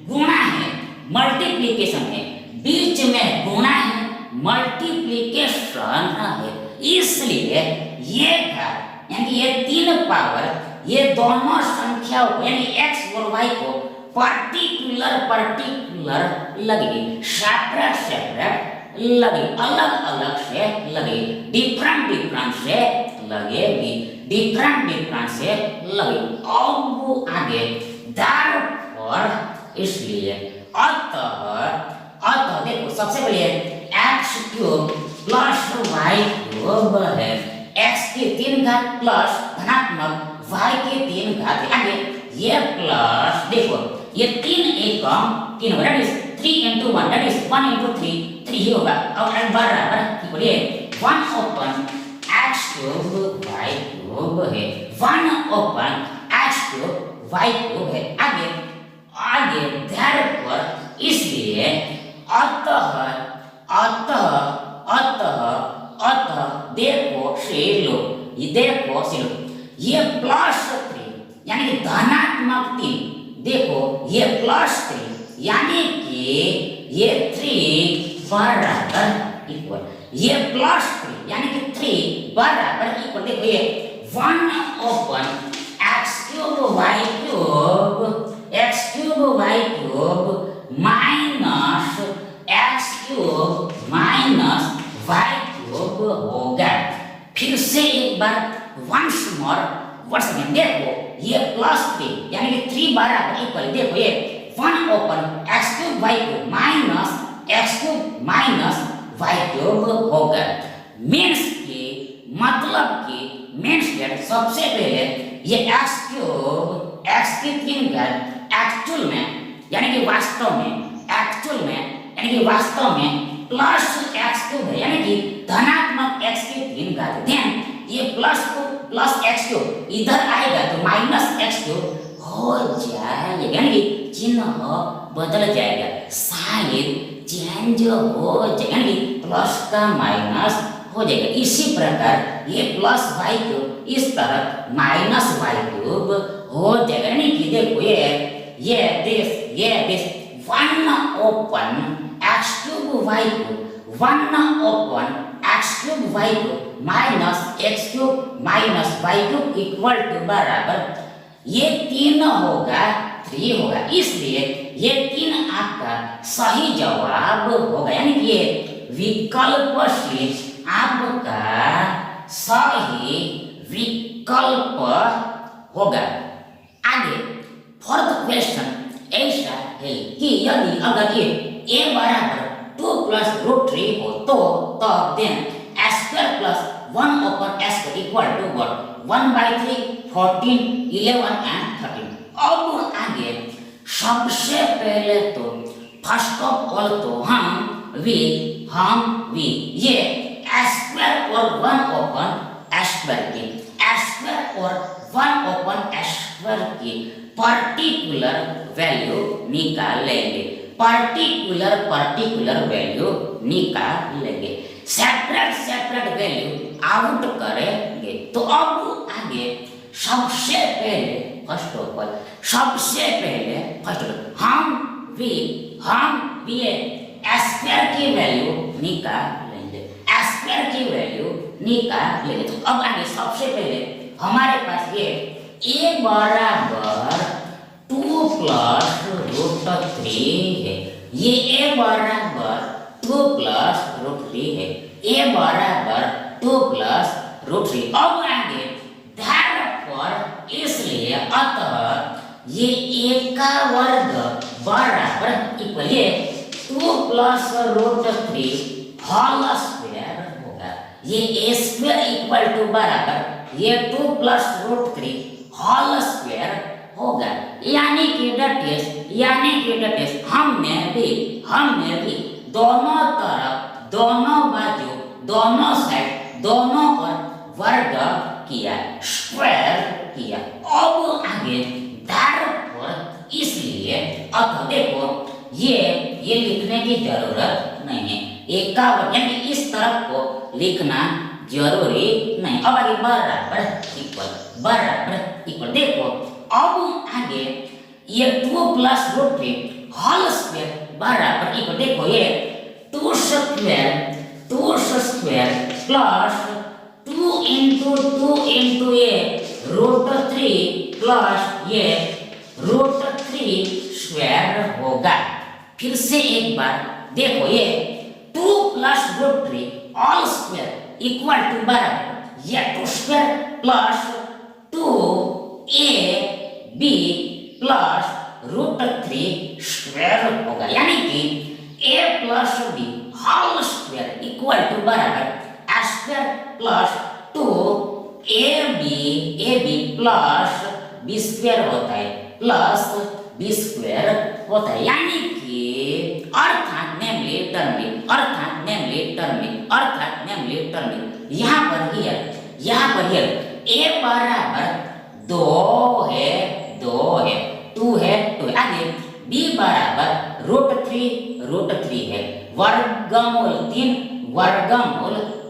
S1: गुणा है, मल्टीप्लिकेशन है, बीच में गुणा है, मल्टीप्लिकेशन है। इसलिए ये घात यानी ये 3 पावर ये दोनों संख्याओं को यानी x और y को पर्टिकुलर लगेगी, सेपरेट लगेगी, अलग से लगेगी, डिफरेंट से लगेगी, डिफरेंट से लगेगी। अब आगे therefore इसलिए अतः देखो सबसे पहले x³ प्लस y³ है, x की 3 घात प्लस धनात्मक y की 3 घात, आगे ये प्लस देखो ये 3 एकम 3 होगा, that is 3 into 1, that is 1 into 3 3 ही होगा और बराबर बोलिए 1 ओपन x³ y³ है, 1 ओपन x³ y³ है। आगे therefore इसलिए अतः देखो से लो ये प्लस 3 यानी कि धनात्मक 3, देखो ये प्लस 3 यानी कि ये 3 बराबर इक्वल, ये प्लस 3 यानी कि 3 बराबर इक्वल, देखो ये 1 open x³ y³ minus x³ minus y³ होगा। फिर से एक बार वंस मोर देखो ये प्लस 3 यानी कि 3 बराबर इक्वल, देखो ये 1 open x³ y³ minus x³ minus y³ होगा। मीन्स की मतलब कि मीन्स दैट सबसे पहले ये x³ x की 3 घात एक्चुअल में यानी कि वास्तव में प्लस x³ है यानी कि धनात्मक x की 3 घात, देन ये प्लस को प्लस x³ इधर आएगा तो माइनस x³ हो जाएगा, यानी कि चिन्ह बदल जाएगा, साइन चेंज हो जाएगा, यानी कि प्लस का माइनस हो जाएगा। इसी प्रकार ये प्लस y³ इस तरफ माइनस y³ हो जाएगा, यानी कि देखो ये this 1 open x³ y³ 1 open x³ y³ minus x³ minus y³ equal to बराबर ये 3 होगा 3 होगा, इसलिए ये 3 आपका सही जवाब होगा, यानी कि ये विकल्प सी आपका सही विकल्प होगा। आगे फोर्थ क्वेश्चन ऐसा है कि यदि अगर ये a बराबर 2 प्लस √3 हो तो तब then s² plus 1 open s² equal to what 1/3 14 11 and 13। अब आगे सबसे पहले तो फर्स्ट ऑफ ऑल तो हम ये s² और 1 ओपन s² की s² और 1 ओपन s² की पर्टिकुलर वैल्यू निकालेंगे, पर्टिकुलर वैल्यू निकालेंगे, सेपरेट वैल्यू आउट करेंगे। तो अब आगे सबसे पहले फर्स्ट ऑफ ऑल हम ये s² की वैल्यू निकालेंगे, s² की वैल्यू निकालेंगे। तो अब आगे सबसे पहले हमारे पास ये a बराबर 2 प्लस √3 है, ये a बराबर 2 प्लस √3 है, a बराबर 2 प्लस √3। अब आगे therefore इसलिए अतः ये a का वर्ग बराबर इक्वल ये 2 प्लस √3 होल स्क्वायर होगा, ये a² इक्वल टू बराबर ये 2 प्लस √3 होल स्क्वायर होगा, यानी कि दैट इज हमने भी दोनों तरफ दोनों बाजू दोनों साइड दोनों पर वर्ग किया, स्क्वायर किया। अब आगे therefore इसलिए अतः देखो ये लिखने की जरूरत नहीं है। 51 यानी इस तरफ को लिखना जरूरी नहीं। अब आगे बराबर इक्वल देखो अब आगे ये 2 प्लस रूट 3 होल स्क्वायर बराबर इक्वल देखो ये 2 स्क्वायर प्लस 2 into ये रूट 3 प्लस ये रूट 3 स्क्वायर होगा। फिर से एक बार देखो ये 2 plus root 3 all square equal to बराबर ये 2 square plus 2ab plus root 3 square होगा। यानी कि a plus b whole square equal to बराबर a square plus 2ab plus b square होता है प्लस b स्क्वायर होता है। यानी कि अर्थात नेमली टर्मिंग यहाँ पर a बराबर 2 है 2 है आगे b बराबर रूट 3 है वर्गमूल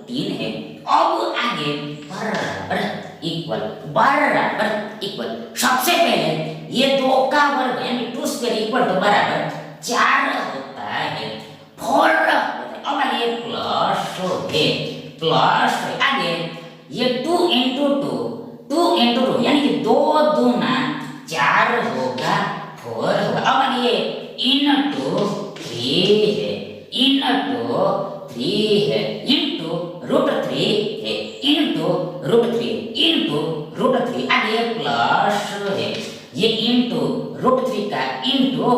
S1: 3 है। अब आगे बराबर इक्वल सबसे पहले ये 2 का वर्ग यानी 2 स्क्वायर इक्वल टू बराबर 4 होता है 4 होता है। अब आगे प्लस है आगे ये 2 into 2 यानी कि 2 दूना 4 होगा 4 होगा। अब ये into 3 है into रूट 3 है into रूट 3 आगे प्लस है ये into रूट 3 का into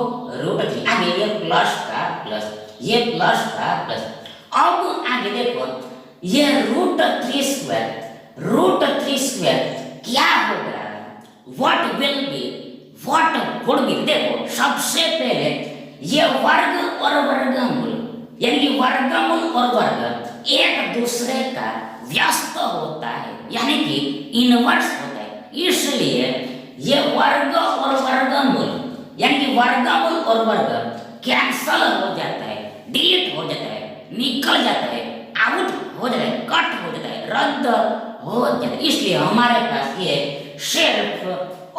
S1: रूट 3 आगे ये प्लस का प्लस अब आगे देखो ये रूट 3 स्क्वायर क्या होगा व्हाट विल बी देखो सबसे पहले ये वर्ग और वर्गमूल यानी कि वर्गमूल और वर्ग एक दूसरे का व्यस्त होता है यानी कि इनवर्स होता है। इसलिए ये वर्ग और वर्गमूल यानी कि वर्गमूल और वर्ग कैंसल हो जाता है डिलीट हो जाता है निकल जाता है आउट हो जाता है कट हो जाता है रद्द हो जाता है। इसलिए हमारे पास ये सिर्फ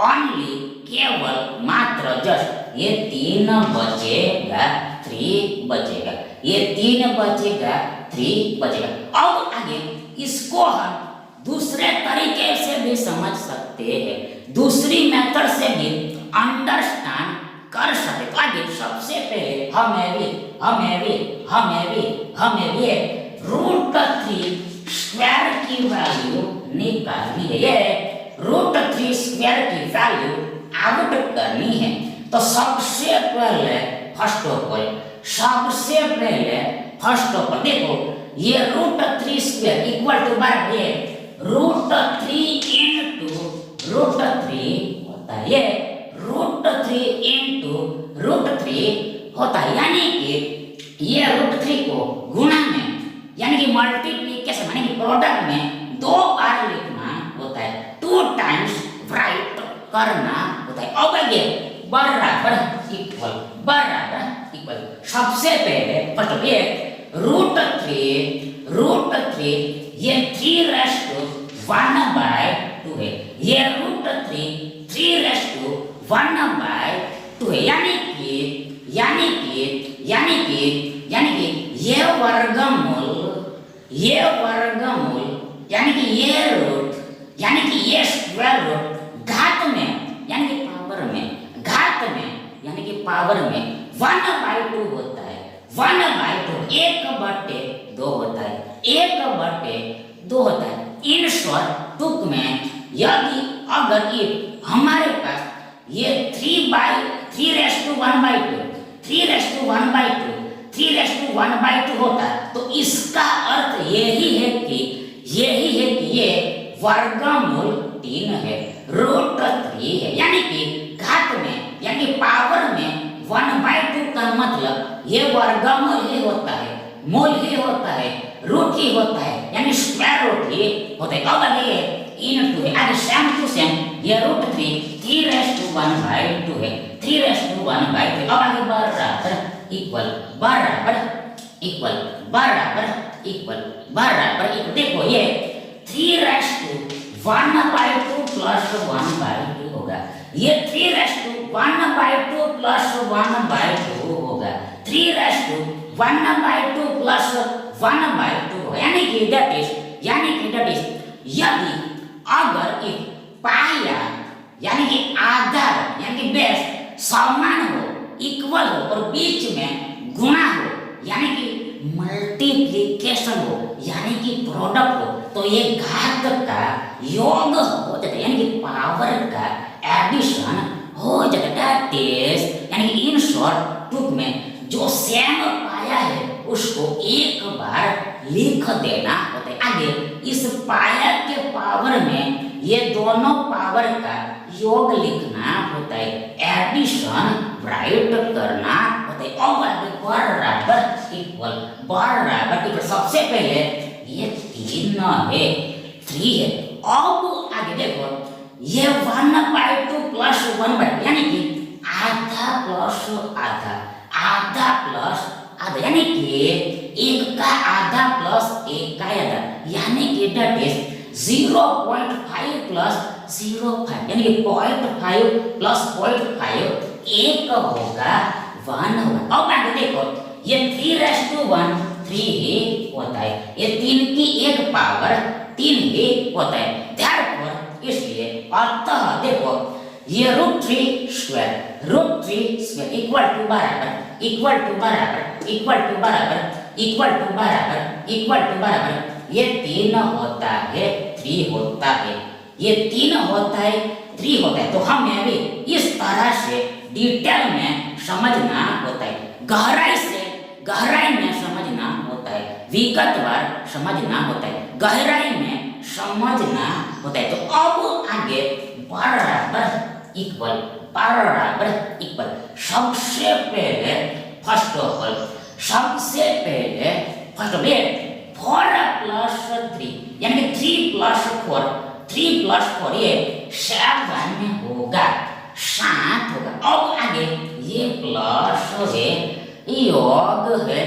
S1: ओनली केवल मात्र जस्ट ये 3 बचेगा 3 बचेगा ये 3 बचेगा 3 बचेगा। अब आगे इसको हम दूसरे तरीके से भी समझ सकते हैं दूसरी मेथड से भी अंडरस्टैंड कर सकते। तो आगे सबसे पहले हमें भी रूट 3 स्क्वायर की वैल्यू निकालनी है। ये रूट 3 स्क्वायर की वैल्यू आउट करनी है। तो सबसे पहले फर्स्ट ऑफ ऑल देखो ये रूट 3 स्क्वायर इक्वल टू बराबर ये रूट 3 into रूट 3 होता है ये रूट 3 into रूट 3 होता है। यानी कि ये रूट 3 को गुणा में यानी कि मल्टीप्लिकेशन यानी कि प्रोडक्ट में 2 बार लिखना होता है 2 टाइम्स राइट करना होता है। अब ये बराबर इक्वल सबसे पहले फर्स्ट ये रूट 3 ये 3⁻² है ये रूट 3⁻² है। यानी कि ये वर्गमूल यानी कि ये रूट यानी कि ये स्क्वायर रूट घात में यानी कि पावर में 1/2 होता है 1/2 1/2 होता है 1/2 होता है। इन शॉर्ट टुक में यदि अगर ये हमारे पास ये 3:1/2 होता है तो इसका अर्थ यही है कि ये वर्गमूल 3 है रूट 3 है। यानी कि घात में यानी पावर में 1/2 का मतलब ये वर्गमूल ही होता है मूल ही होता है रूट ही होता है यानी स्क्वायर रूट ही होता है। अब ये इनटू है आगे सेम टू सेम ये रूट 3 3⁻² है 3⁻² 1/3। अब आगे बराबर इक्वल बराबर इक्वल बराबर इक्वल बराबर इक्वल, देखो ये 3/1/2 प्लस 1/2 होगा, ये 3/1/2 प्लस 1/2 होगा, 3/1/2 प्लस 1/2 होगा, यानी कि दैट इज यदि अगर एक पाया यानी कि आधार यानी कि बेस समान हो, इक्वल हो और बीच में गुणा हो यानी कि मल्टीप्लिकेशन हो यानी कि प्रोडक्ट हो, तो ये घात का योग हो जाता है यानी कि पावर का एडिशन हो जाता है। दैट इज यानी कि इन शॉर्ट टूक में जो सेम पाया है उसको एक बार लिख देना होता है। आगे इस पाया के पावर में ये दोनों पावर का योग लिखना होता है, एडिशन राइट करना होता है। अब बराबर इक्वल सबसे पहले ये 3 है 3 है। अब आगे देखो ये 1/2 प्लस 1/2 यानी कि आधा प्लस आधा यानी कि एक का आधा प्लस एक का आधा यानी कि दैट इज 0.5 प्लस 0.5 यानी कि 0.5 प्लस 0.5 एक होगा 1 होगा। अब आगे देखो ये 3/1 3 ही होता है, ये 3 की एक पावर 3 ही होता है। therefore इसलिए अतः देखो ये √3 स्क्वायर इक्वल टू बराबर ये 3 होता है 3 होता है, ये 3 होता है 3 होता है। तो हमें अभी इस तरह से डिटेल में समझना होता है, गहराई में समझना होता है, विगतवार समझना होता है, गहराई में समझना होता है। तो अब आगे बराबर इक्वल सबसे पहले फर्स्ट ऑफ ऑल 4 प्लस 3 यानी कि 3 प्लस 4 ये 7 होगा 7 होगा। अब आगे ये प्लस है योग है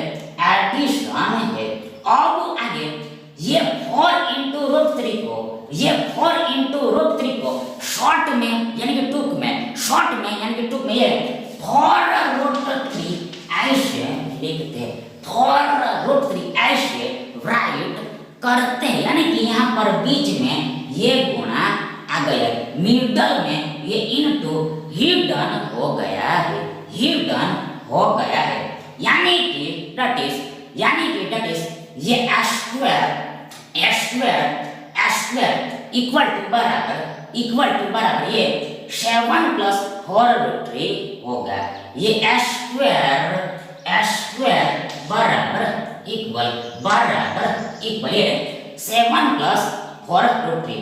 S1: एडिशन है। अब आगे ये 4 into √3 को शॉर्ट में यानी कि टूक में ये 4√3 ऐसे लिखते हैं, 4√3 ऐसे राइट करते हैं यानी कि यहाँ पर बीच में ये गुणा आ गया, मिडल में ये इनटू हिडन हो गया है यानी कि दैट इज ये स्क्वायर इक्वल टू बराबर ये 7 प्लस 4√3 होगा, ये स्क्वायर बराबर इक्वल ये 7 प्लस 4√3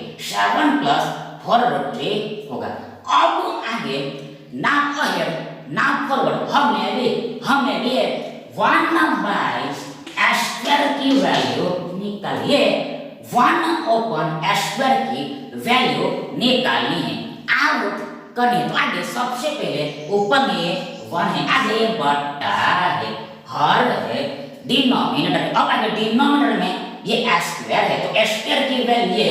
S1: होगा। अब आगे ना फॉरवर्ड हमें भी 1/स्क्वायर की वैल्यू निकालिए, 1/स्क्वायर की वैल्यू निकालनी है, आउट करनी है। तो आगे सबसे पहले ऊपर में ये 1 है, आगे ये बटा है, हर है डिनोमिनेटर। अब आगे डिनोमिनेटर में ये स्क्वायर है, तो स्क्वायर की वैल्यू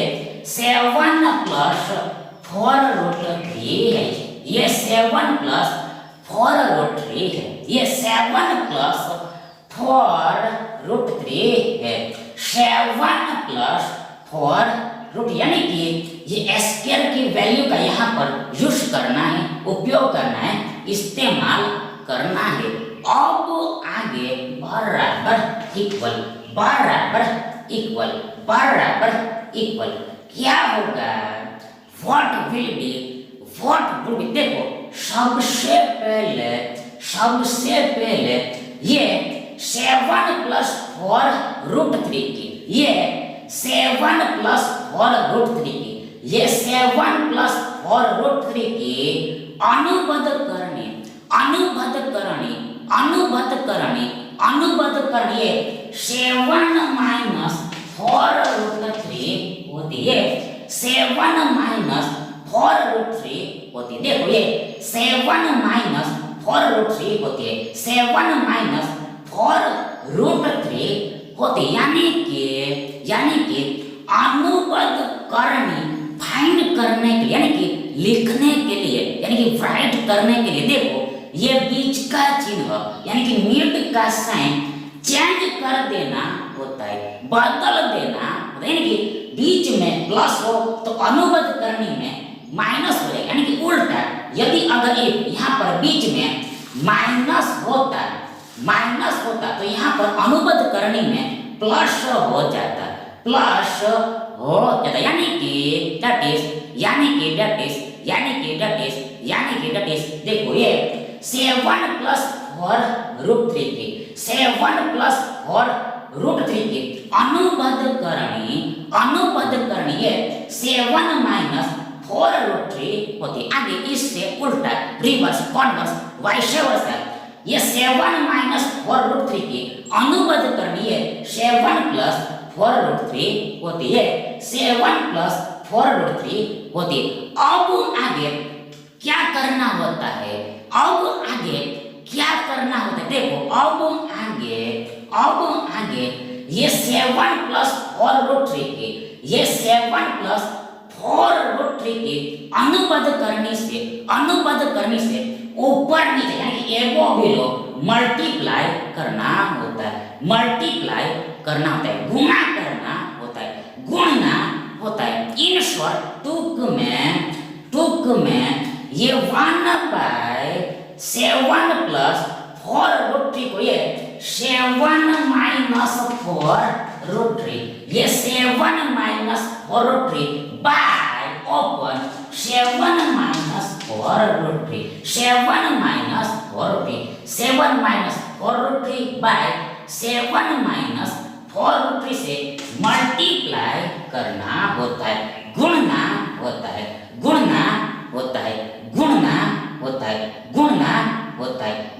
S1: 7 प्लस 4√3 है, ये 7 प्लस 4√3 है, ये 7 प्लस 4√3 है, 7 प्लस 4√3 यानी कि ये स्क्वायर की वैल्यू का यहाँ पर यूज करना है, उपयोग करना है, इस्तेमाल करना है। अब आगे बराबर इक्वल क्या होगा, व्हाट विल बी देखो सबसे पहले ये 7 प्लस 4√3 की ये 7 प्लस 4√3 की अनुबद्ध करनी ये 7 माइनस 4√3 होती है, 7 माइनस 4√3 होती है। देखो ये 7 माइनस फोर रूट थ्री होती है, 7 माइनस फोर रूट थ्री होती है। यानी कि अनुबद्ध करनी फाइंड करने के लिए, यानी कि लिखने के लिए, यानी कि राइट करने के लिए देखो ये बीच का चिन्ह यानी कि मिड का साइन चेंज कर देना होता है, बदल देना होता है। यानी कि बीच में प्लस हो तो अनुबद्ध करनी में माइनस हो जाएगा, यानी कि उल्टा। यदि अगर एक यहाँ पर बीच में माइनस होता तो यहाँ पर अनुबद्ध करनी में प्लस हो जाता, यानी कि दैट इज देखो ये 7 प्लस 4 रूट 3 की 7 प्लस 4 रूट 3 की अनुबद्ध करनी है 7 माइनस 4 रूट 3 होती। आगे इससे उल्टा रिवर्स कॉन्वर्स वाइस वर्सा ये 7 माइनस 4 रूट 3 की अनुबद्ध करनी है 7 प्लस 4 रूट 3 होती है, 7 प्लस 4 रूट 3 होती है। अब आगे क्या करना होता है, देखो अब आगे ये 7 प्लस 4 रूट 3 की ये 7 प्लस 4 रूट 3 की अनुबद्ध करनी से ऊपर नीचे यानी कि एबो बिलो मल्टीप्लाई करना होता है, गुणा करना होता है। इन शॉर्ट टूक में ये 1/7 प्लस 4 रूट 3 को ये 7 माइनस 4 रूट 3 ये 7 minus 4 root 3 by open 7 minus 4 root 3 7 minus 4 root 3 7 minus 4 root 3 by 7 minus 4 root 3 से मल्टीप्लाई करना होता है, गुणना होता है,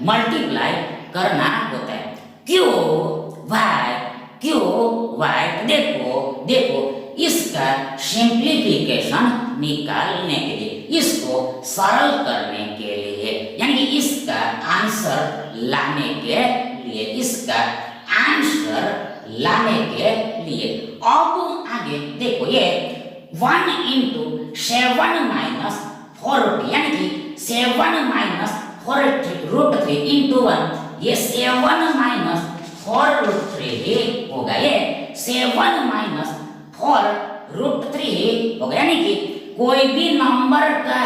S1: मल्टीप्लाई करना होता है। क्यों वाई देखो इसका सिंप्लीफिकेशन निकालने के लिए, इसको सरल करने के लिए, यानी कि इसका आंसर लाने के लिए अब आगे देखो ये 1 into 7 minus 4 रूट यानी कि 7 minus 4 रूट 3 into 1 ये 7 minus 4 रूट 3 होगा, ये 7 minus 4 रूट 3 होगा। यानी कि कोई भी नंबर का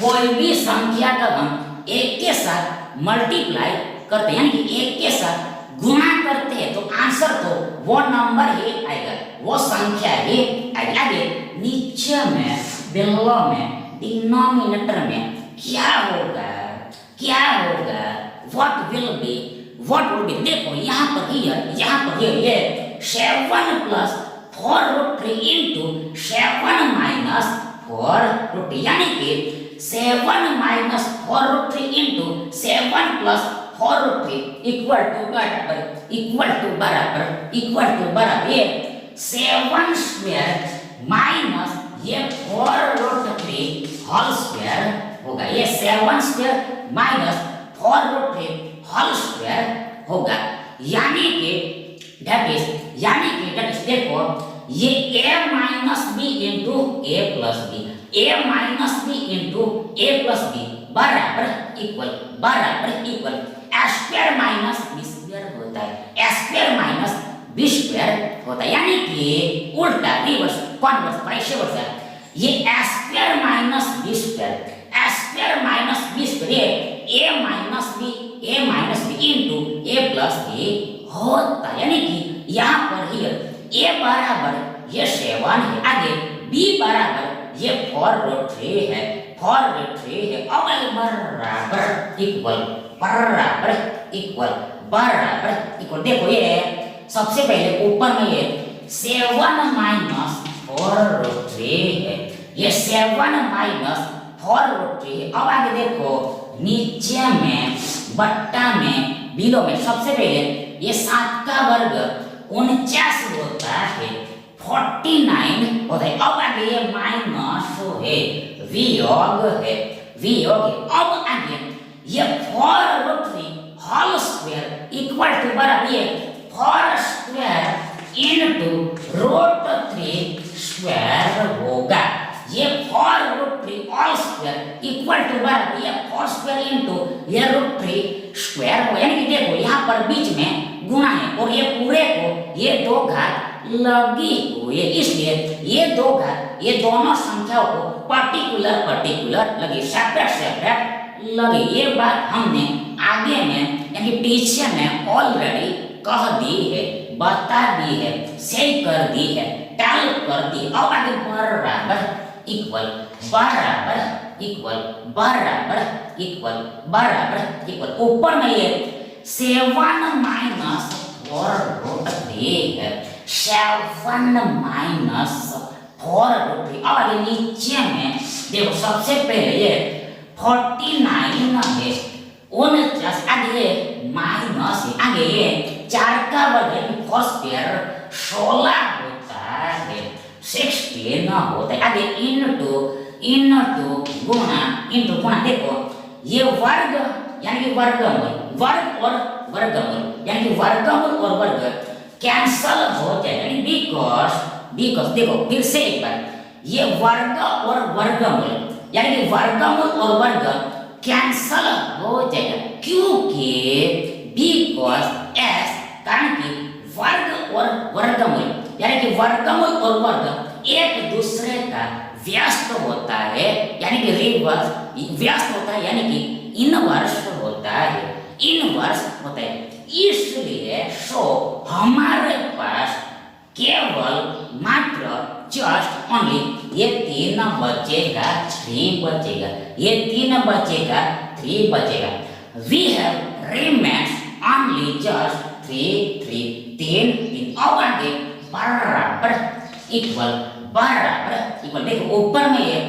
S1: कोई भी संख्या का हम एक के साथ मल्टीप्लाई करते हैं, यानी कि एक के साथ गुणा करते हैं तो आंसर तो वो नंबर ही आएगा, वो संख्या ही आएगी। आगे नीचे में बिलो में डिनोमिनेटर में क्या होगा व्हाट विल बी देखो यहाँ पर ये 7 plus 4 root 3 into 7 minus 4 root यानी कि 7 minus 4 root 3 into 7 plus 4 root 3 equal to बराबर ये 7 स्क्वायर माइनस ये 4 रूट 3 होल स्क्वायर होगा, ये 7 square minus 4 root 3 whole square होगा। यानी कि दैट इज देखो ये a minus B into A plus B बराबर equal square minus B square होता है, स्क्वायर माइनस बी स्क्वायर होता है। यानी कि उल्टा रिवर्स कॉन्वर्स वाइस वर्सा ये स्क्वायर माइनस बी स्क्वायर ये a minus B into A plus B होता है। यानी कि यहाँ पर ये a बराबर ये 7 है, आगे b बराबर ये 4 रूट 3 है, अब बराबर इक्वल देखो ये सबसे पहले ऊपर में ये 7 माइनस 4 रूट 3 है, ये 7 माइनस 4 रूट 3 है। अब आगे देखो नीचे में बट्टा में बिलो में सबसे पहले ये 7 का वर्ग 49 होता है, 49 होता है। अब आगे ये माइनस है, वियोग है। अब आगे ये 4 root 3 whole square equal to बराबर ये 4 स्क्वायर इनटू रूट 3 स्क्वायर होगा। ये 4 root 3 whole square equal to बराबर ये 4 स्क्वायर इनटू ये रूट 3 स्क्वायर हो, यानी कि देखो यहाँ पर बीच में गुणा है और ये पूरे को ये दो घात लगी हुई है, इसलिए ये दो घात ये दोनों संख्याओं को पर्टिकुलर लगी, सेपरेट लगी। ये बात हमने आगे में यानी पीछे में ऑलरेडी कह दी है, बता दी है, से कर दी है, टेल कर दी। अब आगे बराबर इक्वल ऊपर में ये 7 माइनस 4 रूट 3 है, 7 माइनस 4 रूट 3। अब आगे नीचे में देखो सबसे पहले ये 49 है, 49 आगे माइनस है, आगे ये 4 का वर्ग है 4 स्क्वायर 16 होता है, 16 होता है। आगे इनटू गुणा देखो ये वर्ग यानी कि वर्गमूल और वर्ग कैंसल हो जाए, यानी बिकॉज देखो फिर से एक बार ये वर्ग और वर्गमूल यानी कि वर्गमूल और वर्ग कैंसल हो जाएगा, क्योंकि बिकॉज एस कारण कि वर्ग और वर्गमूल यानी कि वर्गमूल और वर्ग एक दूसरे का व्यस्त होता है, यानी कि रिवर्स व्यस्त होता है, यानी कि इनवर्स होता है, इसलिए सो हमारे पास केवल मात्र जस्ट ओनली ये 3 बचेगा, 3 बचेगा। We have remains only just 3। अब आगे बराबर इक्वल देखो ऊपर में ये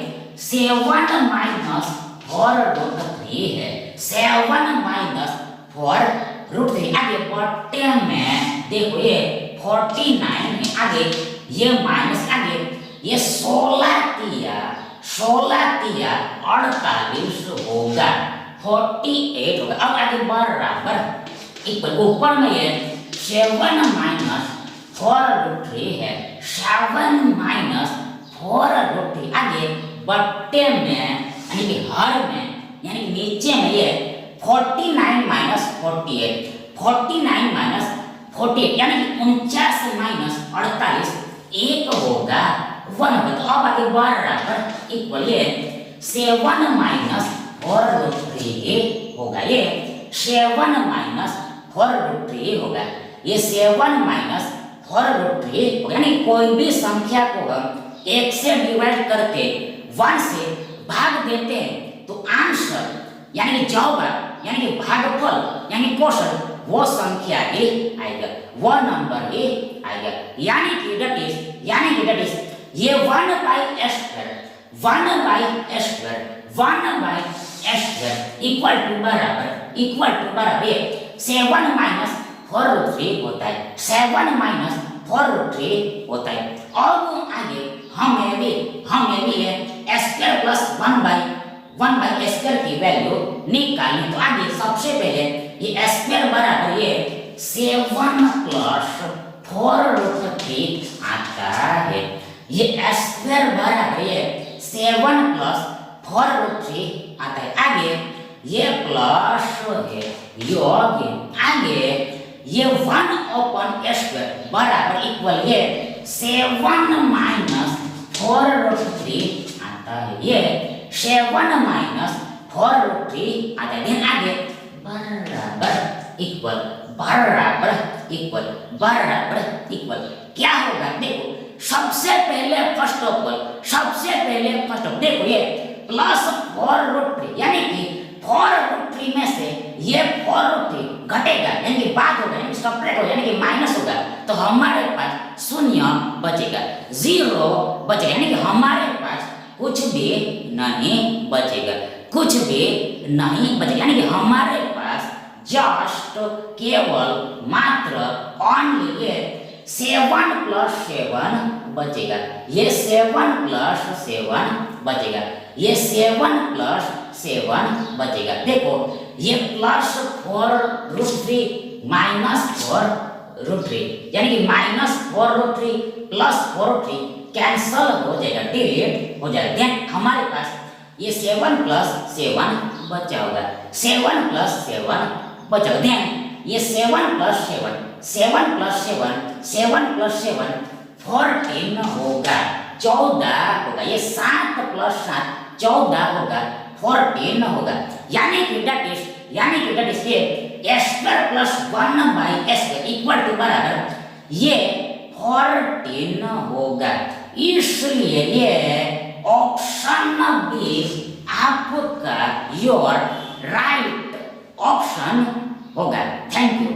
S1: 7 माइनस 4 रूट 3 है, 7 माइनस 4 रूट 3। आगे बट्टे में देखो ये 49 है, आगे ये माइनस, आगे ये 16 तिया 48 होगा, 48 होगा। अब आगे बराबर इक्वल ऊपर में ये 7 माइनस 4 रूट 3 है, 7 माइनस 4 रूट 3। आगे बट्टे में यानी कि हर में यानी कि नीचे में ये 49 माइनस 48 यानी कि 49 माइनस 48 एक होगा 1 होगा। तो अब आगे बराबर इक्वल ये 7 माइनस 4 रूट 3 होगा, ये 7 माइनस 4 रूट 3 होगा, ये 7 माइनस 4 रूट 3 होगा। यानी कोई भी संख्या को हम 1 से डिवाइड करके 1 से भाग देते हैं तो आंसर यानी कि जवाब यानी कि भागफल यानी क्वेश्चन वो संख्या ही आएगा, वो नंबर ही आएगा। यानी कि दैट इज ये 1/s² इक्वल टू बराबर ये 7 माइनस 4 रूट 3 होता है, 7 माइनस 4 रूट 3 होता है। अब आगे हमें भी ये स्क्वायर प्लस 1/s² की वैल्यू निकालनी। तो आगे सबसे पहले ये स्क्वायर बराबर ये 7 प्लस 4 रूट 3 आता है, ये स्क्वायर बराबर ये 7 प्लस 4 रूट 3 आता है। आगे ये प्लस है योग, आगे ये 1/s² बराबर इक्वल ये 7 माइनस 4 रूट 3 आता है, ये 7 माइनस 4 रूट 3 आता है। देन आगे बराबर इक्वल क्या होगा देखो, सबसे पहले फर्स्ट ऑफ देखो ये प्लस 4 रूट 3 यानी कि 4 रूट 3 में से ये 4 रूट 3 घटेगा, यानी कि बात होगा, यानी सेपरेट होगा, यानी कि माइनस होगा, तो हमारे पास 0 बचेगा, 0 बचेगा, यानी कि हमारे पास कुछ भी नहीं बचेगा, यानी कि हमारे पास जस्ट केवल मात्र ओनली ये 7 प्लस 7 बचेगा, ये 7 प्लस 7 बचेगा, ये 7 प्लस 7 बचेगा। देखो ये प्लस 4√3 माइनस 4√3 यानी कि माइनस 4√3 प्लस 4√3 कैंसल हो जाएगा, डिलीट हो जाएगा। देन हमारे पास ये 7 प्लस 7 बचा होगा, 7 प्लस 7 बचा होगा। देन ये 7 प्लस 7, 7 प्लस 7, 7 प्लस 7 14 होगा, 14 होगा। ये 7 प्लस 7 14 होगा, 14 होगा। यानी कि डेट इज ये s² plus 1/s² equal to बराबर ये 14 होगा। इसलिए ये ऑप्शन बी आपका योर राइट ऑप्शन होगा। Thank you.